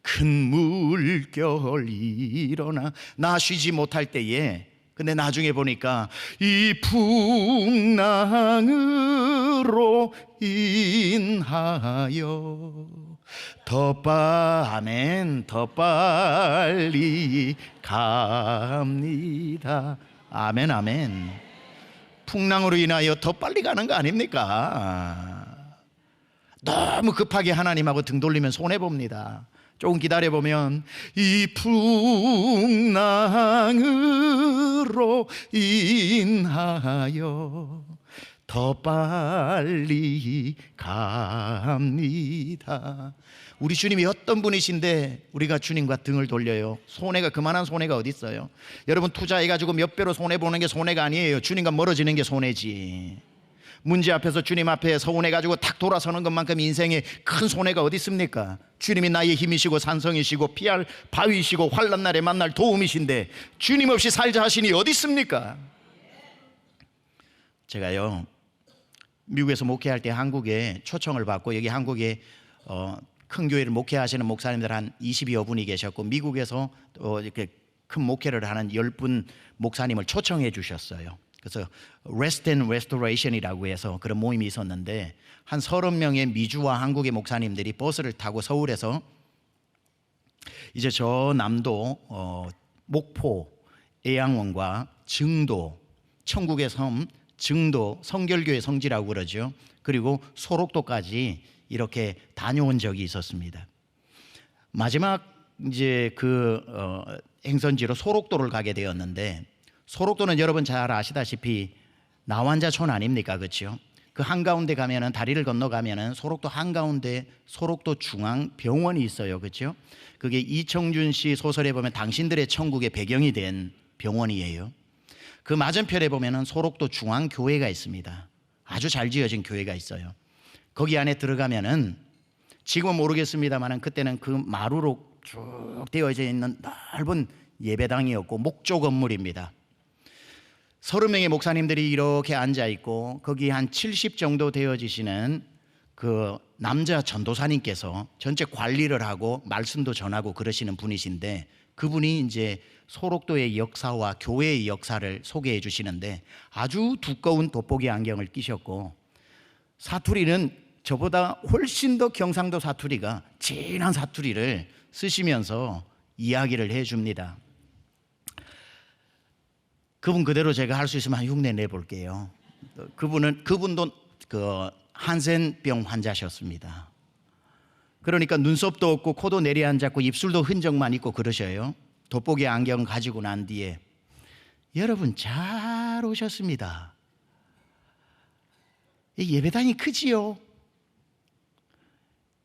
큰 물결이 일어나 나 쉬지 못할 때에, 근데 나중에 보니까 이 풍랑으로 인하여 아멘, 더 빨리 갑니다. 아멘, 아멘. 풍랑으로 인하여 더 빨리 가는 거 아닙니까? 너무 급하게 하나님하고 등 돌리면 손해봅니다. 조금 기다려보면 이 풍랑으로 인하여 더 빨리 갑니다. 우리 주님이 어떤 분이신데 우리가 주님과 등을 돌려요? 손해가, 그만한 손해가 어디 있어요? 여러분, 투자해가지고 몇 배로 손해보는 게 손해가 아니에요. 주님과 멀어지는 게 손해지. 문제 앞에서 주님 앞에 서운해가지고 탁 돌아서는 것만큼 인생에 큰 손해가 어디 있습니까? 주님이 나의 힘이시고 산성이시고 피할 바위시고 환난 날에 만날 도움이신데 주님 없이 살자 하시니 어디 있습니까? 제가요, 미국에서 목회할 때 한국에 초청을 받고, 여기 한국에 큰 교회를 목회하시는 목사님들 한 20여 분이 계셨고, 미국에서 이렇게 큰 목회를 하는 10분 목사님을 초청해 주셨어요. 그래서 Rest and Restoration이라고 해서 그런 모임이 있었는데, 한 30명의 미주와 한국의 목사님들이 버스를 타고 서울에서 이제 저 남도 목포, 애양원과 증도, 천국의 섬 증도 성결교회 성지라고 그러죠. 그리고 소록도까지 이렇게 다녀온 적이 있었습니다. 마지막 이제 그 행선지로 소록도를 가게 되었는데, 소록도는 여러분 잘 아시다시피 나환자촌 아닙니까? 그렇죠? 그 한가운데 가면은, 다리를 건너가면은 소록도 한가운데 소록도 중앙병원이 있어요. 그렇죠? 그게 이청준 씨 소설에 보면 당신들의 천국의 배경이 된 병원이에요. 그 맞은편에 보면은 소록도 중앙교회가 있습니다. 아주 잘 지어진 교회가 있어요. 거기 안에 들어가면은, 지금은 모르겠습니다만 그때는 그 마루로 쭉 되어져 있는 넓은 예배당이었고 목조 건물입니다. 30명의 목사님들이 이렇게 앉아 있고, 거기 한 70 정도 되어지시는 그 남자 전도사님께서 전체 관리를 하고 말씀도 전하고 그러시는 분이신데, 그분이 이제 소록도의 역사와 교회의 역사를 소개해 주시는데, 아주 두꺼운 돋보기 안경을 끼셨고, 사투리는 저보다 훨씬 더 경상도 사투리가, 진한 사투리를 쓰시면서 이야기를 해 줍니다. 그분 그대로 제가 할 수 있으면 한 흉내 내볼게요. 그분도 그 한센병 환자셨습니다. 그러니까 눈썹도 없고 코도 내려앉았고 입술도 흔적만 있고 그러셔요. 돋보기 안경 가지고 난 뒤에, 여러분 잘 오셨습니다. 이 예배당이 크지요?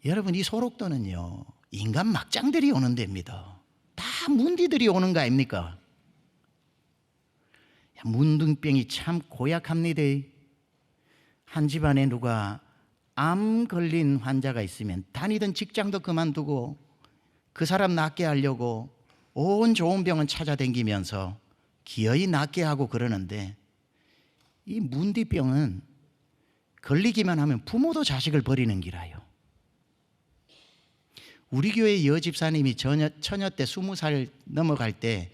여러분, 이 소록도는요, 인간 막장들이 오는 데입니다. 다 문디들이 오는 거 아닙니까? 문둥병이 참 고약합니다. 한 집안에 누가 암 걸린 환자가 있으면 다니던 직장도 그만두고 그 사람 낫게 하려고 온 좋은 병원 찾아다니면서 기어이 낫게 하고 그러는데, 이 문디병은 걸리기만 하면 부모도 자식을 버리는 기라요. 우리 교회 여집사님이 처녀 때 20살 넘어갈 때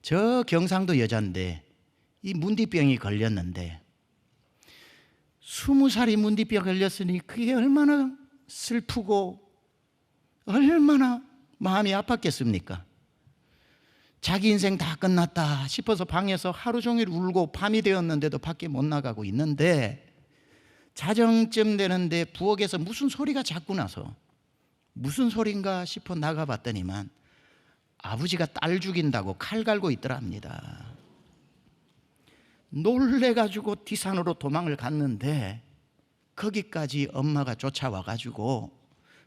저 경상도 여잔데 이 문디병이 걸렸는데, 20살이 문디병 걸렸으니 그게 얼마나 슬프고 얼마나 마음이 아팠겠습니까? 자기 인생 다 끝났다 싶어서 방에서 하루 종일 울고 밤이 되었는데도 밖에 못 나가고 있는데, 자정쯤 되는데 부엌에서 무슨 소리가 자꾸 나서 무슨 소린가 싶어 나가봤더니만 아버지가 딸 죽인다고 칼 갈고 있더랍니다. 놀래가지고 뒷산으로 도망을 갔는데, 거기까지 엄마가 쫓아와가지고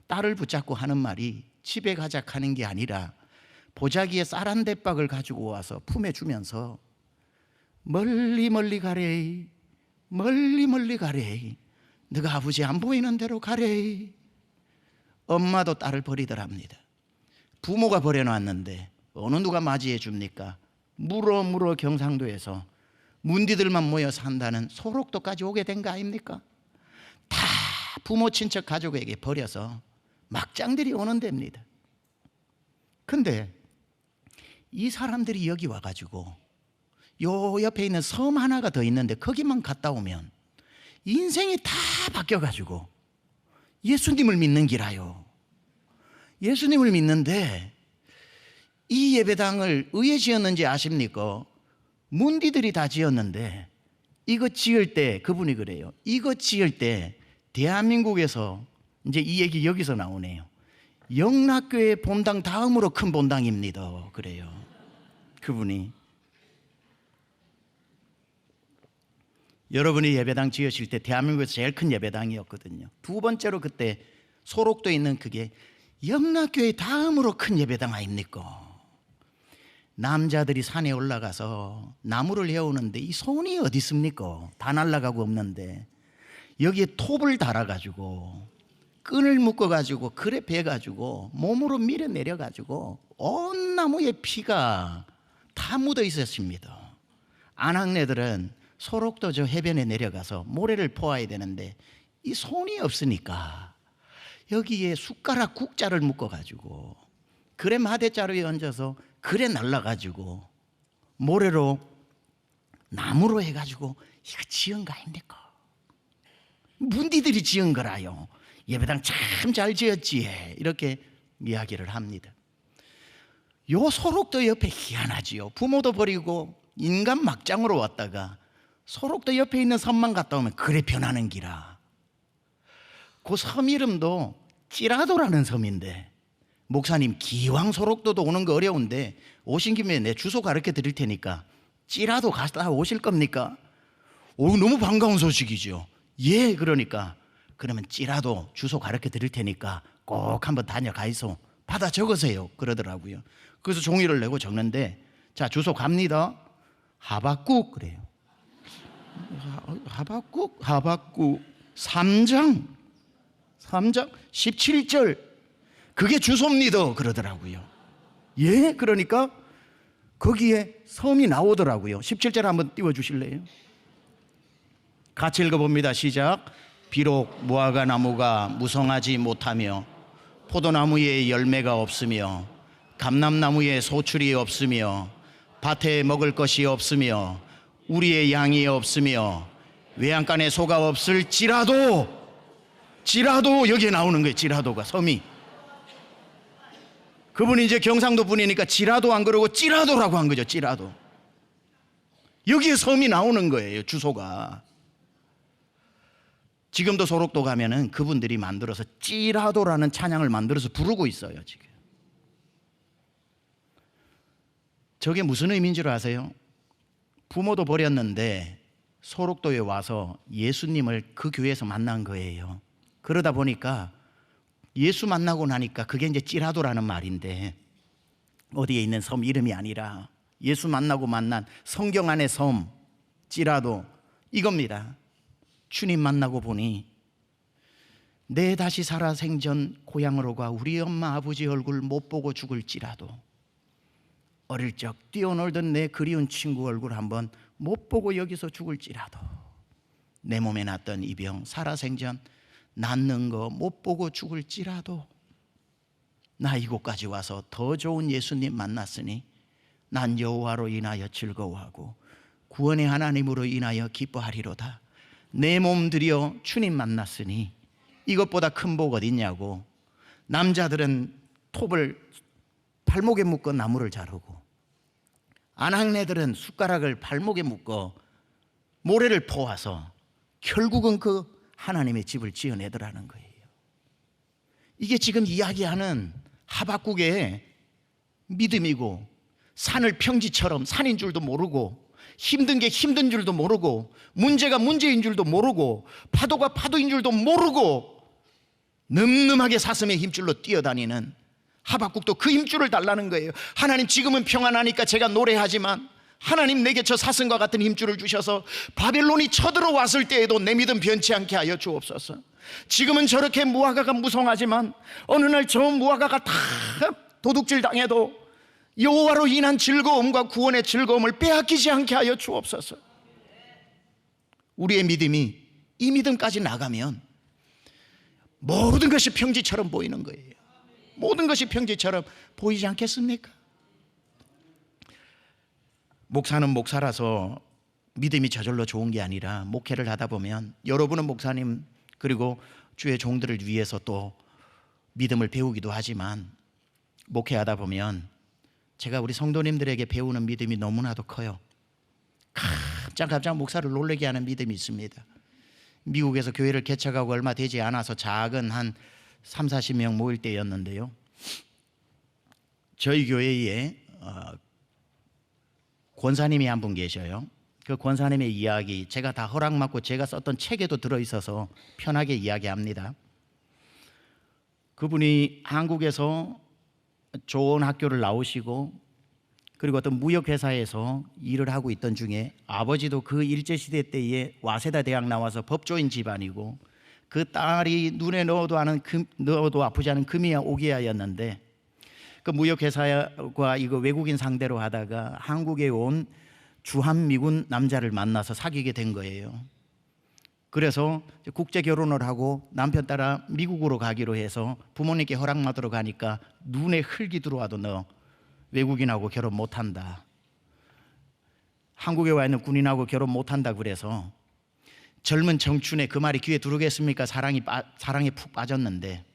딸을 붙잡고 하는 말이 집에 가자 하는 게 아니라 보자기에 쌀 한 대박을 가지고 와서 품에 주면서 멀리 멀리 가래, 멀리 멀리 가래, 너가 아버지 안 보이는 대로 가래. 엄마도 딸을 버리더랍니다. 부모가 버려놨는데 어느 누가 맞이해 줍니까? 물어 경상도에서 문디들만 모여 산다는 소록도까지 오게 된 거 아닙니까? 다 부모 친척 가족에게 버려서 막장들이 오는 데입니다. 근데 이 사람들이 여기 와가지고 요 옆에 있는 섬 하나가 더 있는데 거기만 갔다 오면 인생이 다 바뀌어가지고 예수님을 믿는 기라요. 예수님을 믿는데, 이 예배당을 왜 지었는지 아십니까? 문디들이 다 지었는데, 이거 지을 때 그분이 그래요. 이거 지을 때 대한민국에서 이제 이 얘기 여기서 나오네요. 영락교회 본당 다음으로 큰 본당입니다. 그래요. 그분이. 여러분이 예배당 지으실 때 대한민국에서 제일 큰 예배당이었거든요. 두 번째로 그때 소록도에 있는 그게 영락교회 다음으로 큰 예배당 아닙니까? 남자들이 산에 올라가서 나무를 헤우는데 이 손이 어디 있습니까? 다 날아가고 없는데 여기에 톱을 달아가지고 끈을 묶어가지고 그래 베가지고 몸으로 밀어내려가지고 온 나무에 피가 다 묻어 있었습니다. 안학내들은 소록도 저 해변에 내려가서 모래를 퍼와야 되는데 이 손이 없으니까 여기에 숟가락 국자를 묶어가지고 그래 마대자루에 얹어서 그래 날라가지고 모래로 나무로 해가지고 이거 지은 거 아닙니까? 문디들이 지은 거라요. 예배당 참 잘 지었지 이렇게 이야기를 합니다. 요 소록도 옆에 희한하지요. 부모도 버리고 인간 막장으로 왔다가 소록도 옆에 있는 섬만 갔다 오면 그래 변하는 기라. 그 섬 이름도 찌라도라는 섬인데 목사님 기왕 소록도도 오는 거 어려운데 오신 김에 내 주소 가르쳐 드릴 테니까 찌라도 갔다 오실 겁니까? 오, 너무 반가운 소식이죠. 예, 그러니까 그러면 찌라도 주소 가르쳐 드릴 테니까 꼭 한번 다녀가이소. 받아 적으세요. 그러더라고요. 그래서 종이를 내고 적는데 자 주소 갑니다. 하박국 그래요. 하박국 3장 17절 그게 주소입니다. 그러더라고요. 예, 그러니까 거기에 섬이 나오더라고요. 17절 한번 띄워주실래요? 같이 읽어봅니다. 시작. 비록 무화과 나무가 무성하지 못하며 포도나무에 열매가 없으며 감람나무에 소출이 없으며 밭에 먹을 것이 없으며 우리의 양이 없으며 외양간에 소가 없을지라도 여기에 나오는 거예요. 지라도가 섬이. 그분이 이제 경상도 분이니까 지라도 안 그러고 찌라도라고 한 거죠. 찌라도. 여기에 섬이 나오는 거예요. 주소가. 지금도 소록도 가면은 그분들이 만들어서 찌라도라는 찬양을 만들어서 부르고 있어요. 지금. 저게 무슨 의미인 줄 아세요? 부모도 버렸는데 소록도에 와서 예수님을 그 교회에서 만난 거예요. 그러다 보니까 예수 만나고 나니까 그게 이제 찌라도라는 말인데 어디에 있는 섬 이름이 아니라 예수 만나고 만난 성경 안의 섬 찌라도 이겁니다. 주님 만나고 보니 내 다시 살아 생전 고향으로 가 우리 엄마 아버지 얼굴 못 보고 죽을지라도 어릴 적 뛰어놀던 내 그리운 친구 얼굴 한번 못 보고 여기서 죽을지라도 내 몸에 났던 이 병 살아 생전 낫는 거 못 보고 죽을지라도 나 이곳까지 와서 더 좋은 예수님 만났으니 난 여호와로 인하여 즐거워하고 구원의 하나님으로 인하여 기뻐하리로다. 내 몸 들여 주님 만났으니 이것보다 큰 복 어딨냐고. 남자들은 톱을 발목에 묶어 나무를 자르고 안학내들은 숟가락을 발목에 묶어 모래를 퍼와서 결국은 그 하나님의 집을 지어내더라는 거예요. 이게 지금 이야기하는 하박국의 믿음이고 산을 평지처럼 산인 줄도 모르고 힘든 게 힘든 줄도 모르고 문제가 문제인 줄도 모르고 파도가 파도인 줄도 모르고 늠름하게 사슴의 힘줄로 뛰어다니는 하박국도 그 힘줄을 달라는 거예요. 하나님 지금은 평안하니까 제가 노래하지만 하나님 내게 저 사슴과 같은 힘줄을 주셔서 바벨론이 쳐들어왔을 때에도 내 믿음 변치 않게 하여 주옵소서. 지금은 저렇게 무화과가 무성하지만 어느 날 저 무화과가 다 도둑질 당해도 여호와로 인한 즐거움과 구원의 즐거움을 빼앗기지 않게 하여 주옵소서. 우리의 믿음이 이 믿음까지 나가면 모든 것이 평지처럼 보이는 거예요. 모든 것이 평지처럼 보이지 않겠습니까? 목사는 목사라서 믿음이 저절로 좋은 게 아니라 목회를 하다 보면 여러분은 목사님 그리고 주의 종들을 위해서 또 믿음을 배우기도 하지만 목회하다 보면 제가 우리 성도님들에게 배우는 믿음이 너무나도 커요. 깜짝 목사를 놀라게 하는 믿음이 있습니다. 미국에서 교회를 개척하고 얼마 되지 않아서 작은 한 3, 40명 모일 때였는데요. 저희 교회에 권사님이 한 분 계셔요. 그 권사님의 이야기 제가 다 허락받고 제가 썼던 책에도 들어있어서 편하게 이야기합니다. 그분이 한국에서 좋은 학교를 나오시고 그리고 어떤 무역회사에서 일을 하고 있던 중에 아버지도 그 일제시대 때에 와세다 대학 나와서 법조인 집안이고 그 딸이 눈에 넣어도 아프지 않은 금이야 오기야였는데 그 무역회사가 이거 외국인 상대로 하다가 한국에 온 주한미군 남자를 만나서 사귀게 된 거예요. 그래서 국제 결혼을 하고 남편 따라 미국으로 가기로 해서 부모님께 허락받으러 가니까 눈에 흙이 들어와도 너 외국인하고 결혼 못한다. 한국에 와 있는 군인하고 결혼 못한다 그래서 젊은 청춘에 그 말이 귀에 들어오겠습니까? 사랑에 푹 빠졌는데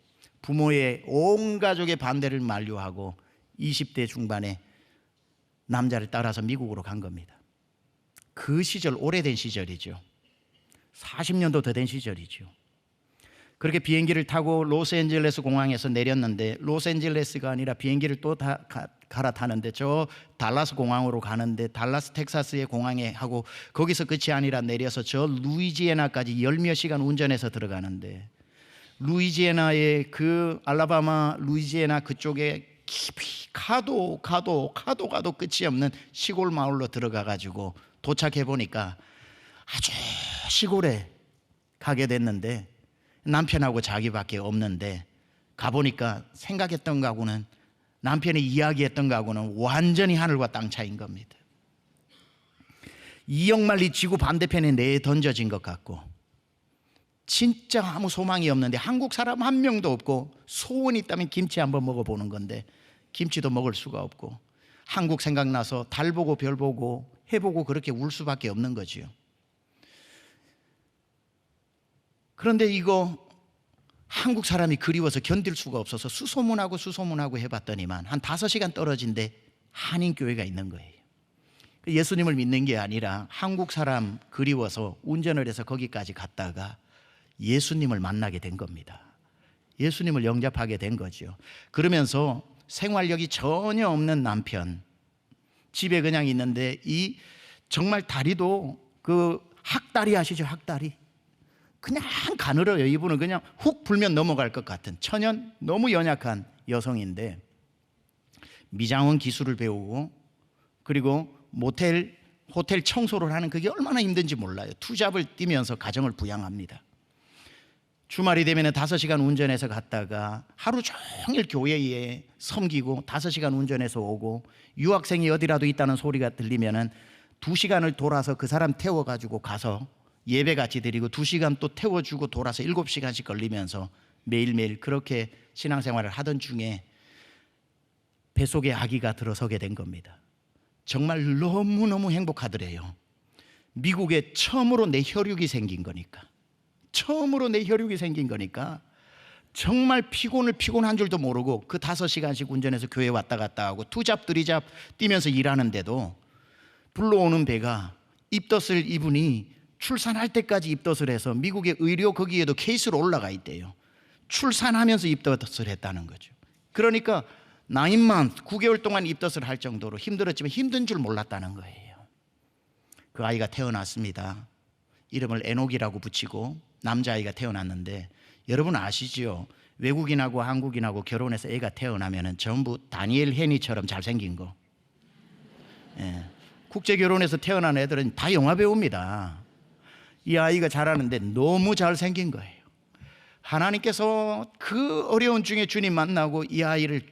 부모의 온 가족의 반대를 만류하고 20대 중반에 남자를 따라서 미국으로 간 겁니다. 그 시절 오래된 시절이죠. 40년도 더 된 시절이죠. 그렇게 비행기를 타고 로스앤젤레스 공항에서 내렸는데 로스앤젤레스가 아니라 비행기를 또 갈아타는데 저 달라스 공항으로 가는데 달라스 텍사스의 공항에 하고 거기서 끝이 아니라 내려서 저 루이지애나까지 열몇 시간 운전해서 들어가는데 루이지애나의 그 알라바마 루이지애나 그쪽에 깊이 가도 끝이 없는 시골 마을로 들어가 가지고 도착해 보니까 아주 시골에 가게 됐는데 남편하고 자기밖에 없는데 가보니까 생각했던 거하고는 남편이 이야기했던 거하고는 완전히 하늘과 땅 차이인 겁니다. 이역만리 지구 반대편에 내던져진 것 같고 진짜 아무 소망이 없는데 한국 사람 한 명도 없고 소원이 있다면 김치 한번 먹어보는 건데 김치도 먹을 수가 없고 한국 생각나서 달 보고 별 보고 해보고 그렇게 울 수밖에 없는 거지요. 그런데 이거 한국 사람이 그리워서 견딜 수가 없어서 수소문하고 해봤더니만 한 5시간 떨어진데 한인교회가 있는 거예요. 예수님을 믿는 게 아니라 한국 사람 그리워서 운전을 해서 거기까지 갔다가 예수님을 만나게 된 겁니다. 예수님을 영접하게 된 거죠. 그러면서 생활력이 전혀 없는 남편 집에 그냥 있는데 이 정말 다리도 그 학다리 아시죠? 학다리 그냥 가늘어요. 이분은 그냥 훅 불면 넘어갈 것 같은 천연 너무 연약한 여성인데 미장원 기술을 배우고 그리고 호텔 청소를 하는 그게 얼마나 힘든지 몰라요. 투잡을 뛰면서 가정을 부양합니다. 주말이 되면 5시간 운전해서 갔다가 하루 종일 교회에 섬기고 5시간 운전해서 오고 유학생이 어디라도 있다는 소리가 들리면 2시간을 돌아서 그 사람 태워가지고 가서 예배같이 드리고 2시간 또 태워주고 돌아서 7시간씩 걸리면서 매일매일 그렇게 신앙생활을 하던 중에 뱃속에 아기가 들어서게 된 겁니다. 정말 너무너무 행복하더래요. 미국에 처음으로 내 혈육이 생긴 거니까 정말 피곤한 줄도 모르고 그 5시간씩 운전해서 교회 왔다 갔다 하고 투잡 드리잡 뛰면서 일하는데도 불러오는 배가 입덧을 이분이 출산할 때까지 입덧을 해서 미국의 의료 거기에도 케이스로 올라가 있대요. 출산하면서 입덧을 했다는 거죠. 그러니까 9month 9개월 동안 입덧을 할 정도로 힘들었지만 힘든 줄 몰랐다는 거예요. 그 아이가 태어났습니다. 이름을 에녹이라고 붙이고 남자아이가 태어났는데 여러분 아시죠? 외국인하고 한국인하고 결혼해서 애가 태어나면 전부 다니엘 헨리처럼 잘생긴 거. 예. 국제 결혼해서 태어난 애들은 다 영화 배우입니다. 이 아이가 자라는데 너무 잘생긴 거예요. 하나님께서 그 어려운 중에 주님 만나고 이 아이를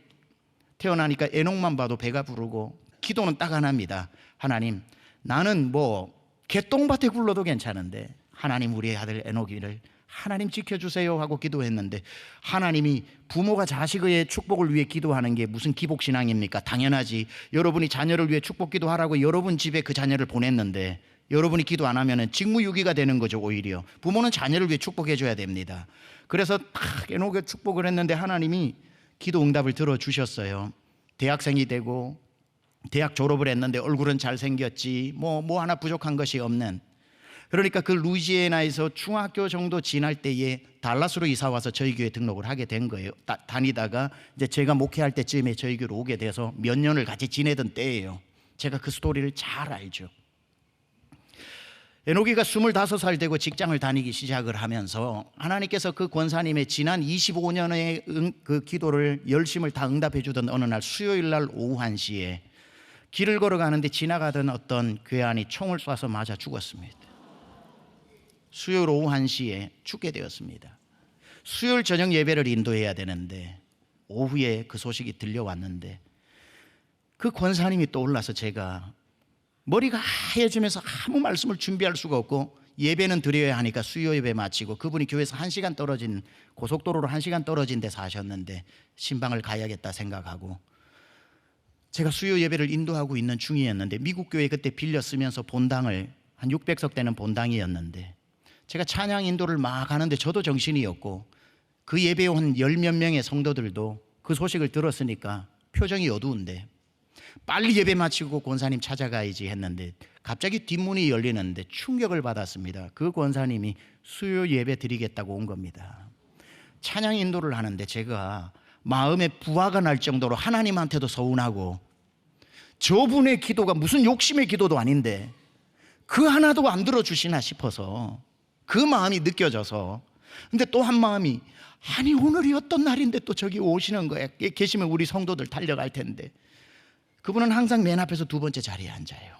태어나니까 에녹만 봐도 배가 부르고 기도는 딱 하나입니다. 하나님, 나는 뭐 개똥밭에 굴러도 괜찮은데 하나님 우리 아들 에녹이를 하나님 지켜주세요 하고 기도했는데 하나님이 부모가 자식의 축복을 위해 기도하는 게 무슨 기복신앙입니까? 당연하지. 여러분이 자녀를 위해 축복 기도하라고 여러분 집에 그 자녀를 보냈는데 여러분이 기도 안 하면 직무유기가 되는 거죠. 오히려 부모는 자녀를 위해 축복해 줘야 됩니다. 그래서 딱 에녹의 축복을 했는데 하나님이 기도 응답을 들어주셨어요. 대학생이 되고 대학 졸업을 했는데 얼굴은 잘생겼지 뭐 하나 부족한 것이 없는, 그러니까 그 루이지애나에서 중학교 정도 지날 때에 달라스로 이사 와서 저희 교회 등록을 하게 된 거예요. 다니다가 이제 제가 목회할 때쯤에 저희 교회로 오게 돼서 몇 년을 같이 지내던 때예요. 제가 그 스토리를 잘 알죠. 에녹이가 25살 되고 직장을 다니기 시작을 하면서 하나님께서 그 권사님의 지난 25년의 그 기도를 열심을 다 응답해 주던 어느 날 수요일 날 오후 1시에 길을 걸어가는데 지나가던 어떤 괴한이 총을 쏴서 맞아 죽었습니다. 수요일 오후 1시에 죽게 되었습니다. 수요일 저녁 예배를 인도해야 되는데 오후에 그 소식이 들려왔는데 그 권사님이 떠올라서 제가 머리가 하얘지면서 아무 말씀을 준비할 수가 없고 예배는 드려야 하니까 수요 예배 마치고 그분이 교회에서 1시간 떨어진 고속도로로 1시간 떨어진 데 사셨는데 신방을 가야겠다 생각하고 제가 수요 예배를 인도하고 있는 중이었는데 미국 교회 그때 빌려 쓰면서 본당을 한 600석 되는 본당이었는데 제가 찬양 인도를 막 하는데 저도 정신이 없고 그 예배에 온 10몇 명의 성도들도 그 소식을 들었으니까 표정이 어두운데 빨리 예배 마치고 권사님 찾아가야지 했는데 갑자기 뒷문이 열리는데 충격을 받았습니다. 그 권사님이 수요 예배 드리겠다고 온 겁니다. 찬양 인도를 하는데 제가 마음에 부하가 날 정도로 하나님한테도 서운하고 저분의 기도가 무슨 욕심의 기도도 아닌데 그 하나도 안 들어주시나 싶어서 그 마음이 느껴져서 근데 또 한 마음이 아니 오늘이 어떤 날인데 또 저기 오시는 거야. 계시면 우리 성도들 달려갈 텐데 그분은 항상 맨 앞에서 두 번째 자리에 앉아요.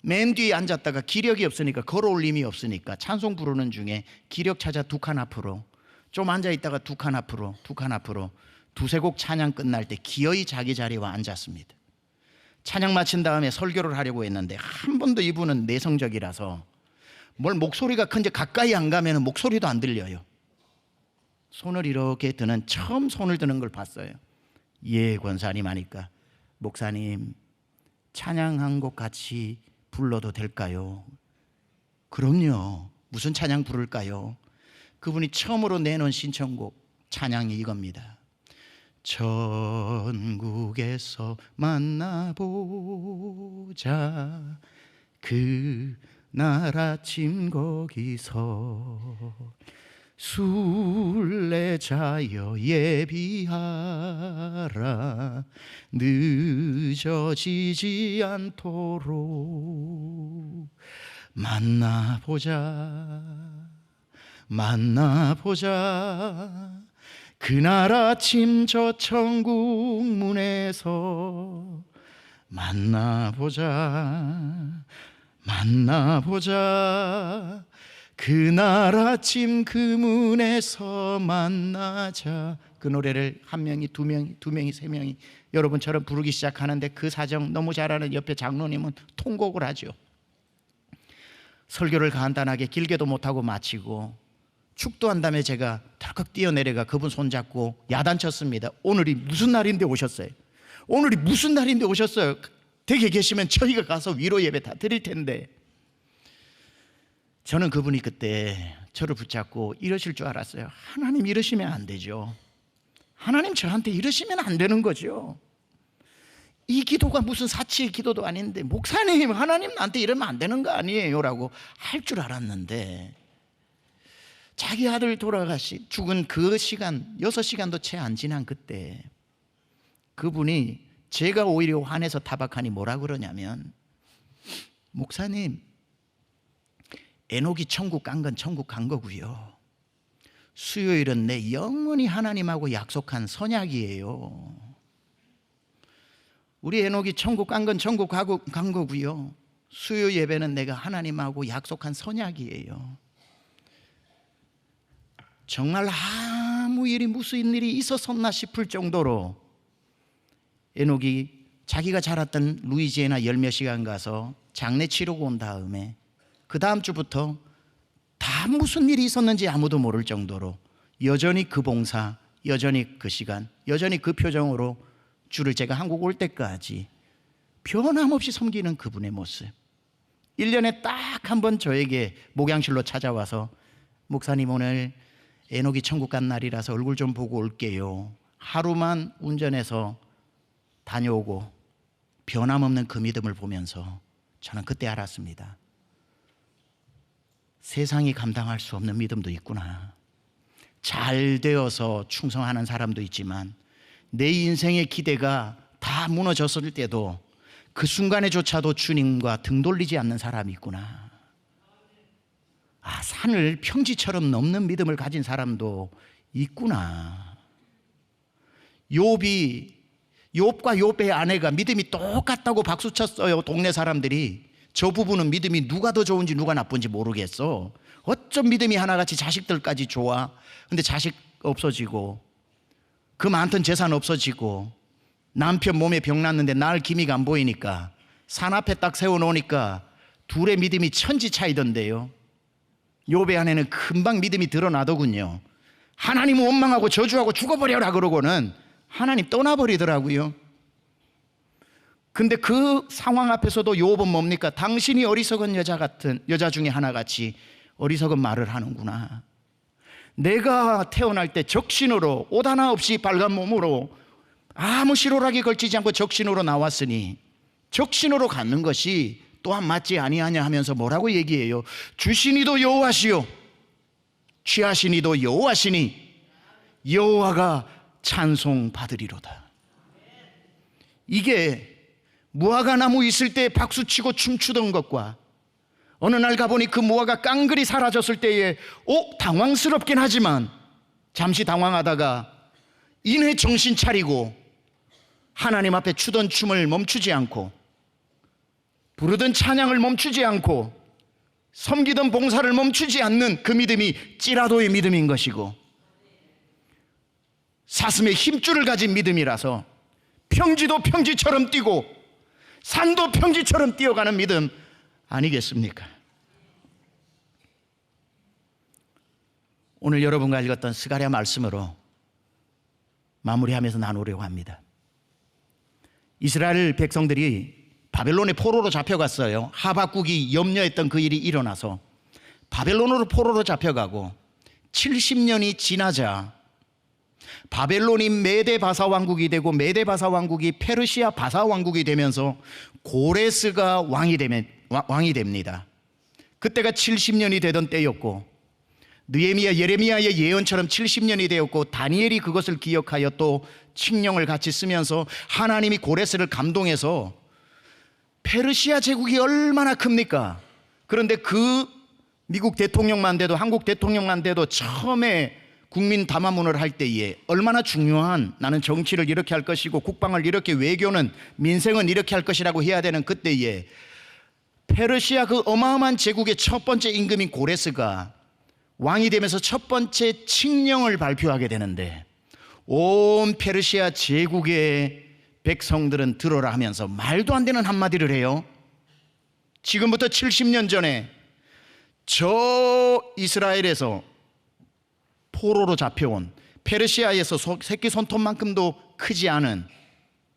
맨 뒤에 앉았다가 기력이 없으니까 걸어올 힘이 없으니까 찬송 부르는 중에 기력 찾아 두 칸 앞으로 좀 앉아있다가 두 칸 앞으로 두 칸 앞으로 두세 곡 찬양 끝날 때 기어이 자기 자리와 앉았습니다. 찬양 마친 다음에 설교를 하려고 했는데 한 번도 이분은 내성적이라서 뭘 목소리가 큰데 가까이 안 가면 목소리도 안 들려요. 손을 이렇게 드는 처음 손을 드는 걸 봤어요. 예 권사님 하니까 목사님 찬양 한 곡 같이 불러도 될까요? 그럼요. 무슨 찬양 부를까요? 그분이 처음으로 내놓은 신청곡 찬양이 이겁니다. 천국에서 만나보자 그날 아침 거기서 순례자여 예비하라 늦어지지 않도록 만나보자 그날 아침 저 천국 문에서 만나보자 그날 아침 그 문에서 만나자. 그 노래를 한 명이 두 명이 세 명이 여러분처럼 부르기 시작하는데 그 사정 너무 잘 아는 옆에 장로님은 통곡을 하죠. 설교를 간단하게 길게도 못하고 마치고 축도한 다음에 제가 덜컥 뛰어내려가 그분 손잡고 야단쳤습니다. 오늘이 무슨 날인데 오셨어요? 오늘이 무슨 날인데 오셨어요? 댁에 계시면 저희가 가서 위로 예배 다 드릴 텐데. 저는 그분이 그때 저를 붙잡고 이러실 줄 알았어요. 하나님 이러시면 안 되죠. 하나님 저한테 이러시면 안 되는 거죠. 이 기도가 무슨 사치의 기도도 아닌데 목사님 하나님 나한테 이러면 안 되는 거 아니에요 라고 할 줄 알았는데 자기 아들 죽은 그 시간 6시간도 채 안 지난 그때 그분이 제가 오히려 화내서 타박하니 뭐라 그러냐면 목사님 에녹이 천국 간 건 천국 간 거고요. 수요일은 내 영원히 하나님하고 약속한 선약이에요. 우리 에녹이 천국 간 건 천국 간 거고요. 수요 예배는 내가 하나님하고 약속한 선약이에요. 정말 아무 일이 무슨 일이 있었었나 싶을 정도로 에녹이 자기가 자랐던 루이지애나 열몇 시간 가서 장례 치르고 온 다음에 그 다음 주부터 다 무슨 일이 있었는지 아무도 모를 정도로 여전히 그 봉사, 여전히 그 시간, 여전히 그 표정으로 주를 제가 한국 올 때까지 변함없이 섬기는 그분의 모습. 1년에 딱 한 번 저에게 목양실로 찾아와서 목사님 오늘 에녹이 천국 간 날이라서 얼굴 좀 보고 올게요. 하루만 운전해서 다녀오고 변함없는 그 믿음을 보면서 저는 그때 알았습니다. 세상이 감당할 수 없는 믿음도 있구나. 잘 되어서 충성하는 사람도 있지만 내 인생의 기대가 다 무너졌을 때도 그 순간에조차도 주님과 등 돌리지 않는 사람이 있구나. 아, 산을 평지처럼 넘는 믿음을 가진 사람도 있구나. 욥과 욥의 아내가 믿음이 똑같다고 박수쳤어요. 동네 사람들이. 저 부부는 믿음이 누가 더 좋은지 누가 나쁜지 모르겠어. 어쩜 믿음이 하나같이 자식들까지 좋아. 근데 자식 없어지고 그 많던 재산 없어지고 남편 몸에 병 났는데 날 기미가 안 보이니까 산 앞에 딱 세워놓으니까 둘의 믿음이 천지 차이던데요. 욥의 아내는 금방 믿음이 드러나더군요. 하나님 원망하고 저주하고 죽어버려라 그러고는 하나님 떠나버리더라고요. 근데 그 상황 앞에서도 욥은 뭡니까? 당신이 어리석은 여자 중에 하나같이 어리석은 말을 하는구나. 내가 태어날 때 적신으로 옷 하나 없이 빨간 몸으로 아무 실오락이 걸치지 않고 적신으로 나왔으니 적신으로 갖는 것이 또한 맞지 아니하냐 하면서 뭐라고 얘기해요? 주시니도 여호와시요 취하시니도 여호와시니 여호와가 찬송받으리로다. 이게 무화과 나무 있을 때 박수치고 춤추던 것과 어느 날 가보니 그 무화과 깡그리 사라졌을 때에 당황스럽긴 하지만 잠시 당황하다가 이내 정신 차리고 하나님 앞에 추던 춤을 멈추지 않고 부르던 찬양을 멈추지 않고 섬기던 봉사를 멈추지 않는 그 믿음이 찌라도의 믿음인 것이고 사슴의 힘줄을 가진 믿음이라서 평지도 평지처럼 뛰고 산도 평지처럼 뛰어가는 믿음 아니겠습니까? 오늘 여러분과 읽었던 스가랴 말씀으로 마무리하면서 나누려고 합니다. 이스라엘 백성들이 바벨론의 포로로 잡혀갔어요. 하박국이 염려했던 그 일이 일어나서 바벨론으로 포로로 잡혀가고 70년이 지나자 바벨론이 메데 바사 왕국이 되고 메데 바사 왕국이 페르시아 바사 왕국이 되면서 고레스가 왕이 됩니다. 그때가 70년이 되던 때였고 느헤미야 예레미야의 예언처럼 70년이 되었고 다니엘이 그것을 기억하여 또 칙령을 같이 쓰면서 하나님이 고레스를 감동해서 페르시아 제국이 얼마나 큽니까? 그런데 그 미국 대통령만 돼도 한국 대통령만 돼도 처음에 국민 담화문을 할 때에 얼마나 중요한 나는 정치를 이렇게 할 것이고 국방을 이렇게 외교는 민생은 이렇게 할 것이라고 해야 되는 그때에 페르시아 그 어마어마한 제국의 첫 번째 임금인 고레스가 왕이 되면서 첫 번째 칙령을 발표하게 되는데 온 페르시아 제국의 백성들은 들어라 하면서 말도 안 되는 한마디를 해요. 지금부터 70년 전에 저 이스라엘에서 포로로 잡혀온 페르시아에서 새끼 손톱만큼도 크지 않은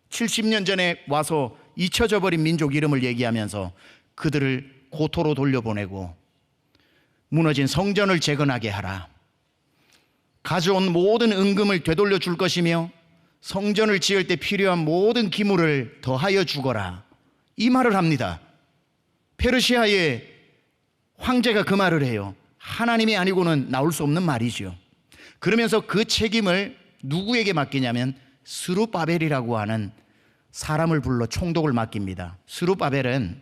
70년 전에 와서 잊혀져 버린 민족 이름을 얘기하면서 그들을 고토로 돌려보내고 무너진 성전을 재건하게 하라. 가져온 모든 은금을 되돌려 줄 것이며 성전을 지을 때 필요한 모든 기물을 더하여 주거라. 이 말을 합니다. 페르시아의 황제가 그 말을 해요. 하나님이 아니고는 나올 수 없는 말이죠. 그러면서 그 책임을 누구에게 맡기냐면 스룹바벨이라고 하는 사람을 불러 총독을 맡깁니다. 스룹바벨은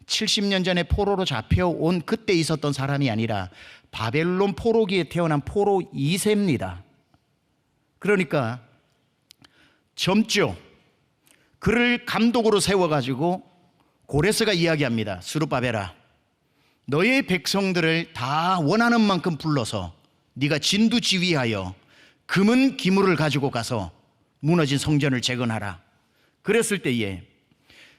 70년 전에 포로로 잡혀온 그때 있었던 사람이 아니라 바벨론 포로기에 태어난 포로 2세입니다. 그러니까 젊죠. 그를 감독으로 세워가지고 고레스가 이야기합니다. 스룹바벨아, 너의 백성들을 다 원하는 만큼 불러서 네가 진두지휘하여 금은 기물을 가지고 가서 무너진 성전을 재건하라. 그랬을 때에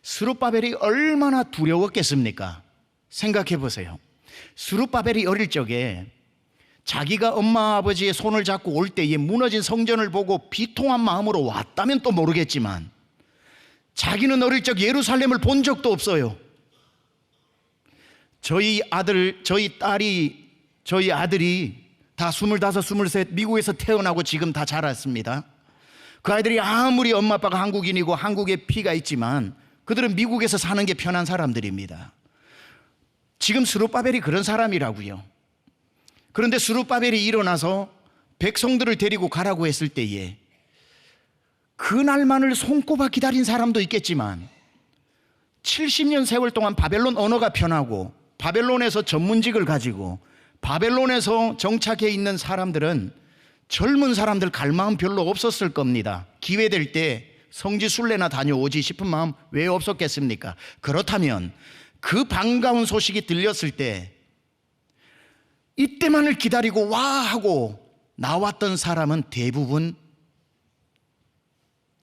스룹바벨이 얼마나 두려웠겠습니까? 생각해 보세요. 스룹바벨이 어릴 적에 자기가 엄마 아버지의 손을 잡고 올 때에 무너진 성전을 보고 비통한 마음으로 왔다면 또 모르겠지만 자기는 어릴 적 예루살렘을 본 적도 없어요. 저희 아들이 다 25, 23 미국에서 태어나고 지금 다 자랐습니다. 그 아이들이 아무리 엄마 아빠가 한국인이고 한국에 피가 있지만 그들은 미국에서 사는 게 편한 사람들입니다. 지금 스룹바벨이 그런 사람이라고요. 그런데 스룹바벨이 일어나서 백성들을 데리고 가라고 했을 때에 그날만을 손꼽아 기다린 사람도 있겠지만 70년 세월 동안 바벨론 언어가 편하고 바벨론에서 전문직을 가지고 바벨론에서 정착해 있는 사람들은 젊은 사람들 갈 마음 별로 없었을 겁니다. 기회될 때 성지 순례나 다녀오지 싶은 마음 왜 없었겠습니까? 그렇다면 그 반가운 소식이 들렸을 때 이때만을 기다리고 와 하고 나왔던 사람은 대부분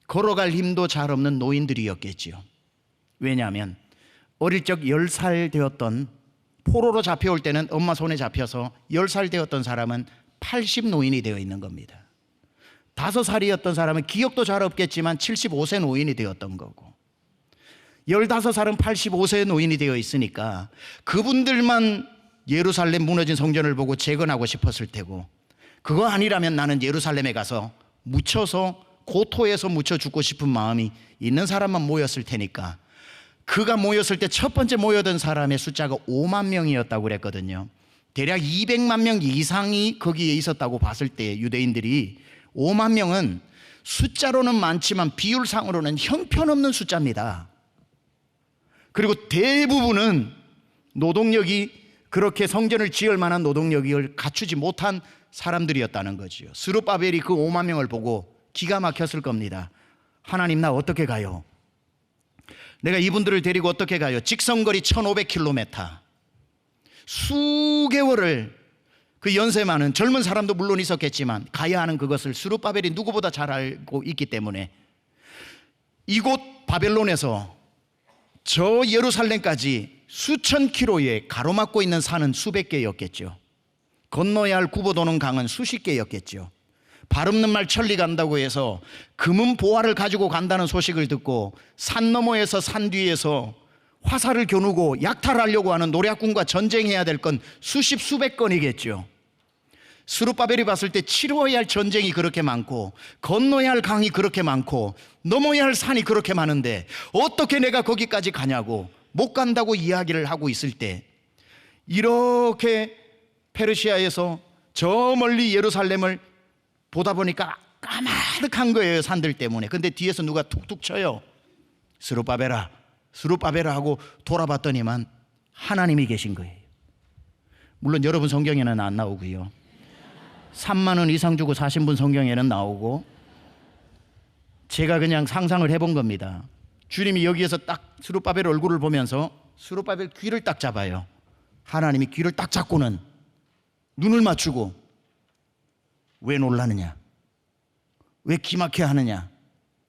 걸어갈 힘도 잘 없는 노인들이었겠지요. 왜냐하면 어릴 적 10살 되었던, 포로로 잡혀올 때는 엄마 손에 잡혀서 10살 되었던 사람은 80 노인이 되어 있는 겁니다. 5살이었던 사람은 기억도 잘 없겠지만 75세 노인이 되었던 거고, 15살은 85세 노인이 되어 있으니까 그분들만 예루살렘 무너진 성전을 보고 재건하고 싶었을 테고, 그거 아니라면 나는 예루살렘에 가서 묻혀서 고토에서 묻혀 죽고 싶은 마음이 있는 사람만 모였을 테니까, 그가 모였을 때 첫 번째 모여든 사람의 숫자가 5만 명이었다고 그랬거든요. 대략 200만 명 이상이 거기에 있었다고 봤을 때 유대인들이 5만 명은 숫자로는 많지만 비율상으로는 형편없는 숫자입니다. 그리고 대부분은 노동력이 그렇게 성전을 지을 만한 노동력을 갖추지 못한 사람들이었다는 거지요. 스룹바벨이 그 5만 명을 보고 기가 막혔을 겁니다. 하나님, 나 어떻게 가요? 내가 이분들을 데리고 어떻게 가요? 직선거리 1500km, 수개월을 그 연세 많은 젊은 사람도 물론 있었겠지만 가야 하는 그것을 스룹바벨이 누구보다 잘 알고 있기 때문에 이곳 바벨론에서 저 예루살렘까지 수천 킬로에 가로막고 있는 산은 수백 개였겠죠. 건너야 할 굽어 도는 강은 수십 개였겠죠. 발 없는 말 천리 간다고 해서 금은 보화를 가지고 간다는 소식을 듣고 산 너머에서 산 뒤에서 화살을 겨누고 약탈하려고 하는 노략군과 전쟁해야 될 건 수십 수백 건이겠죠. 스룹바벨이 봤을 때 치러야 할 전쟁이 그렇게 많고 건너야 할 강이 그렇게 많고 넘어야 할 산이 그렇게 많은데 어떻게 내가 거기까지 가냐고, 못 간다고 이야기를 하고 있을 때 이렇게 페르시아에서 저 멀리 예루살렘을 보다 보니까 까마득한 거예요, 산들 때문에. 근데 뒤에서 누가 툭툭 쳐요. 스룹바벨아, 스룹바벨아 하고 돌아봤더니만 하나님이 계신 거예요. 물론 여러분 성경에는 안 나오고요, 3만 원 이상 주고 사신 분 성경에는 나오고, 제가 그냥 상상을 해본 겁니다. 주님이 여기에서 딱 스룹바벨 얼굴을 보면서 스룹바벨 귀를 딱 잡아요. 하나님이 귀를 딱 잡고는 눈을 맞추고, 왜 놀라느냐? 왜 기막혀 하느냐?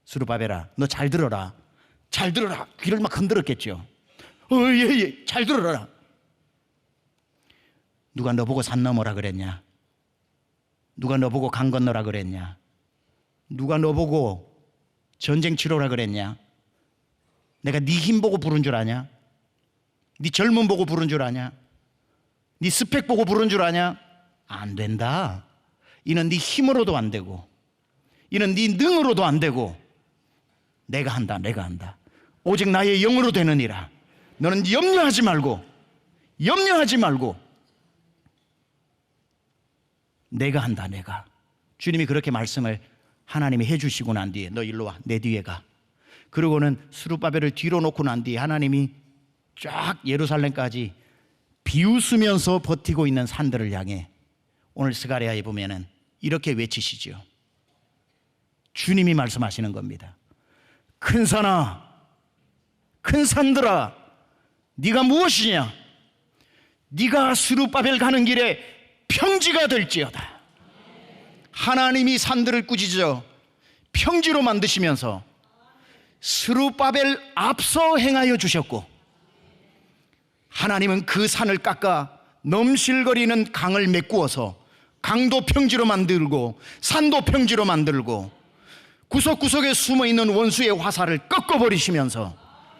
스룹바벨아, 너 잘 들어라. 잘 들어라. 귀를 막 흔들었겠죠. 예, 잘 들어라. 누가 너 보고 산 넘어라 그랬냐? 누가 너 보고 강 건너라 그랬냐? 누가 너 보고 전쟁 치러라 그랬냐? 내가 네 힘 보고 부른 줄 아냐? 네 젊음 보고 부른 줄 아냐? 네 스펙 보고 부른 줄 아냐? 안 된다. 이는 네 힘으로도 안 되고, 이는 네 능으로도 안 되고, 내가 한다, 내가 한다. 오직 나의 영으로 되느니라. 너는 염려하지 말고, 염려하지 말고, 내가 한다, 내가. 주님이 그렇게 말씀을 하나님이 해주시고 난 뒤에 너 일로 와, 내 뒤에 가. 그리고는 스룹바벨을 뒤로 놓고 난 뒤에 하나님이 쫙 예루살렘까지 비웃으면서 버티고 있는 산들을 향해 오늘 스가랴에 보면은 이렇게 외치시죠. 주님이 말씀하시는 겁니다. 큰 산아, 큰 산들아, 네가 무엇이냐? 네가 스룹바벨 가는 길에 평지가 될지어다. 하나님이 산들을 꾸짖어 평지로 만드시면서 스룹바벨 앞서 행하여 주셨고, 하나님은 그 산을 깎아 넘실거리는 강을 메꾸어서 강도 평지로 만들고 산도 평지로 만들고 구석구석에 숨어있는 원수의 화살을 꺾어버리시면서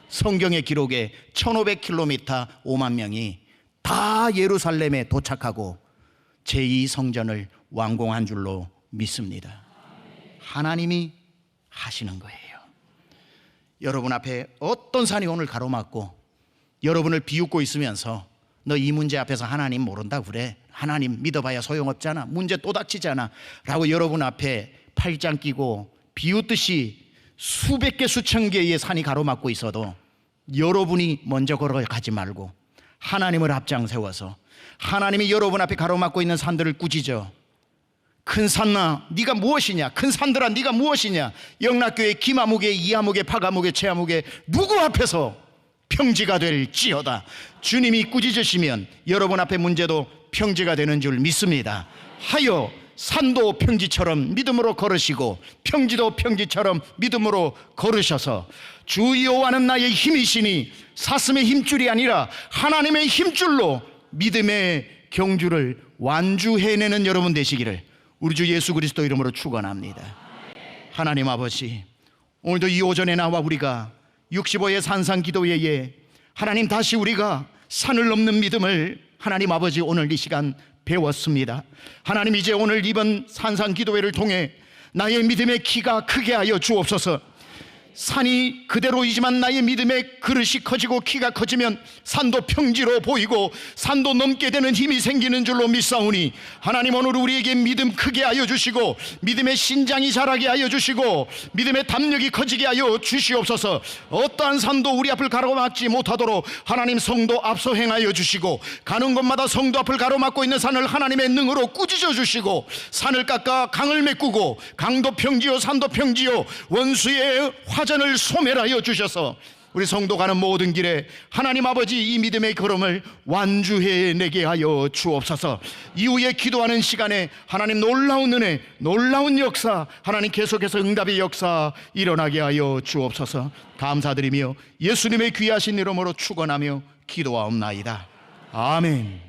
성경의 기록에 1500km 5만 명이 다 예루살렘에 도착하고 제2성전을 완공한 줄로 믿습니다. 하나님이 하시는 거예요. 여러분 앞에 어떤 산이 오늘 가로막고 여러분을 비웃고 있으면서 너 이 문제 앞에서 하나님 모른다 그래? 하나님 믿어봐야 소용없잖아. 문제 또 닥치잖아. 라고 여러분 앞에 팔짱 끼고 비웃듯이 수백 개 수천 개의 산이 가로막고 있어도 여러분이 먼저 걸어가지 말고 하나님을 앞장 세워서 하나님이 여러분 앞에 가로막고 있는 산들을 꾸짖어. 큰 산아 네가 무엇이냐? 큰 산들아 네가 무엇이냐? 영락교회 김아무개 이아무개 파가무개 최아무개 누구 앞에서 평지가 될지어다. 주님이 꾸짖으시면 여러분 앞에 문제도 평지가 되는 줄 믿습니다. 하여 산도 평지처럼 믿음으로 걸으시고 평지도 평지처럼 믿음으로 걸으셔서 주 여호와는 나의 힘이시니 사슴의 힘줄이 아니라 하나님의 힘줄로 믿음의 경주를 완주해내는 여러분 되시기를 우리 주 예수 그리스도 이름으로 축원합니다. 하나님 아버지, 오늘도 이 오전에 나와 우리가 65의 산상 기도회에 하나님 다시 우리가 산을 넘는 믿음을 하나님 아버지 오늘 이 시간 배웠습니다. 하나님 이제 오늘 이번 산상 기도회를 통해 나의 믿음의 키가 크게 하여 주옵소서. 산이 그대로이지만 나의 믿음의 그릇이 커지고 키가 커지면 산도 평지로 보이고 산도 넘게 되는 힘이 생기는 줄로 믿사오니 하나님 오늘 우리에게 믿음 크게 하여 주시고 믿음의 신장이 자라게 하여 주시고 믿음의 담력이 커지게 하여 주시옵소서. 어떠한 산도 우리 앞을 가로막지 못하도록 하나님 성도 앞서 행하여 주시고 가는 곳마다 성도 앞을 가로막고 있는 산을 하나님의 능으로 꾸짖어 주시고 산을 깎아 강을 메꾸고 강도 평지요 산도 평지요 원수의 화전을 소멸하여 주셔서 우리 성도 가는 모든 길에 하나님 아버지 이 믿음의 걸음을 완주해내게 하여 주옵소서. 이후에 기도하는 시간에 하나님 놀라운 은혜 놀라운 역사 하나님 계속해서 응답의 역사 일어나게 하여 주옵소서. 감사드리며 예수님의 귀하신 이름으로 축원하며 기도하옵나이다. 아멘.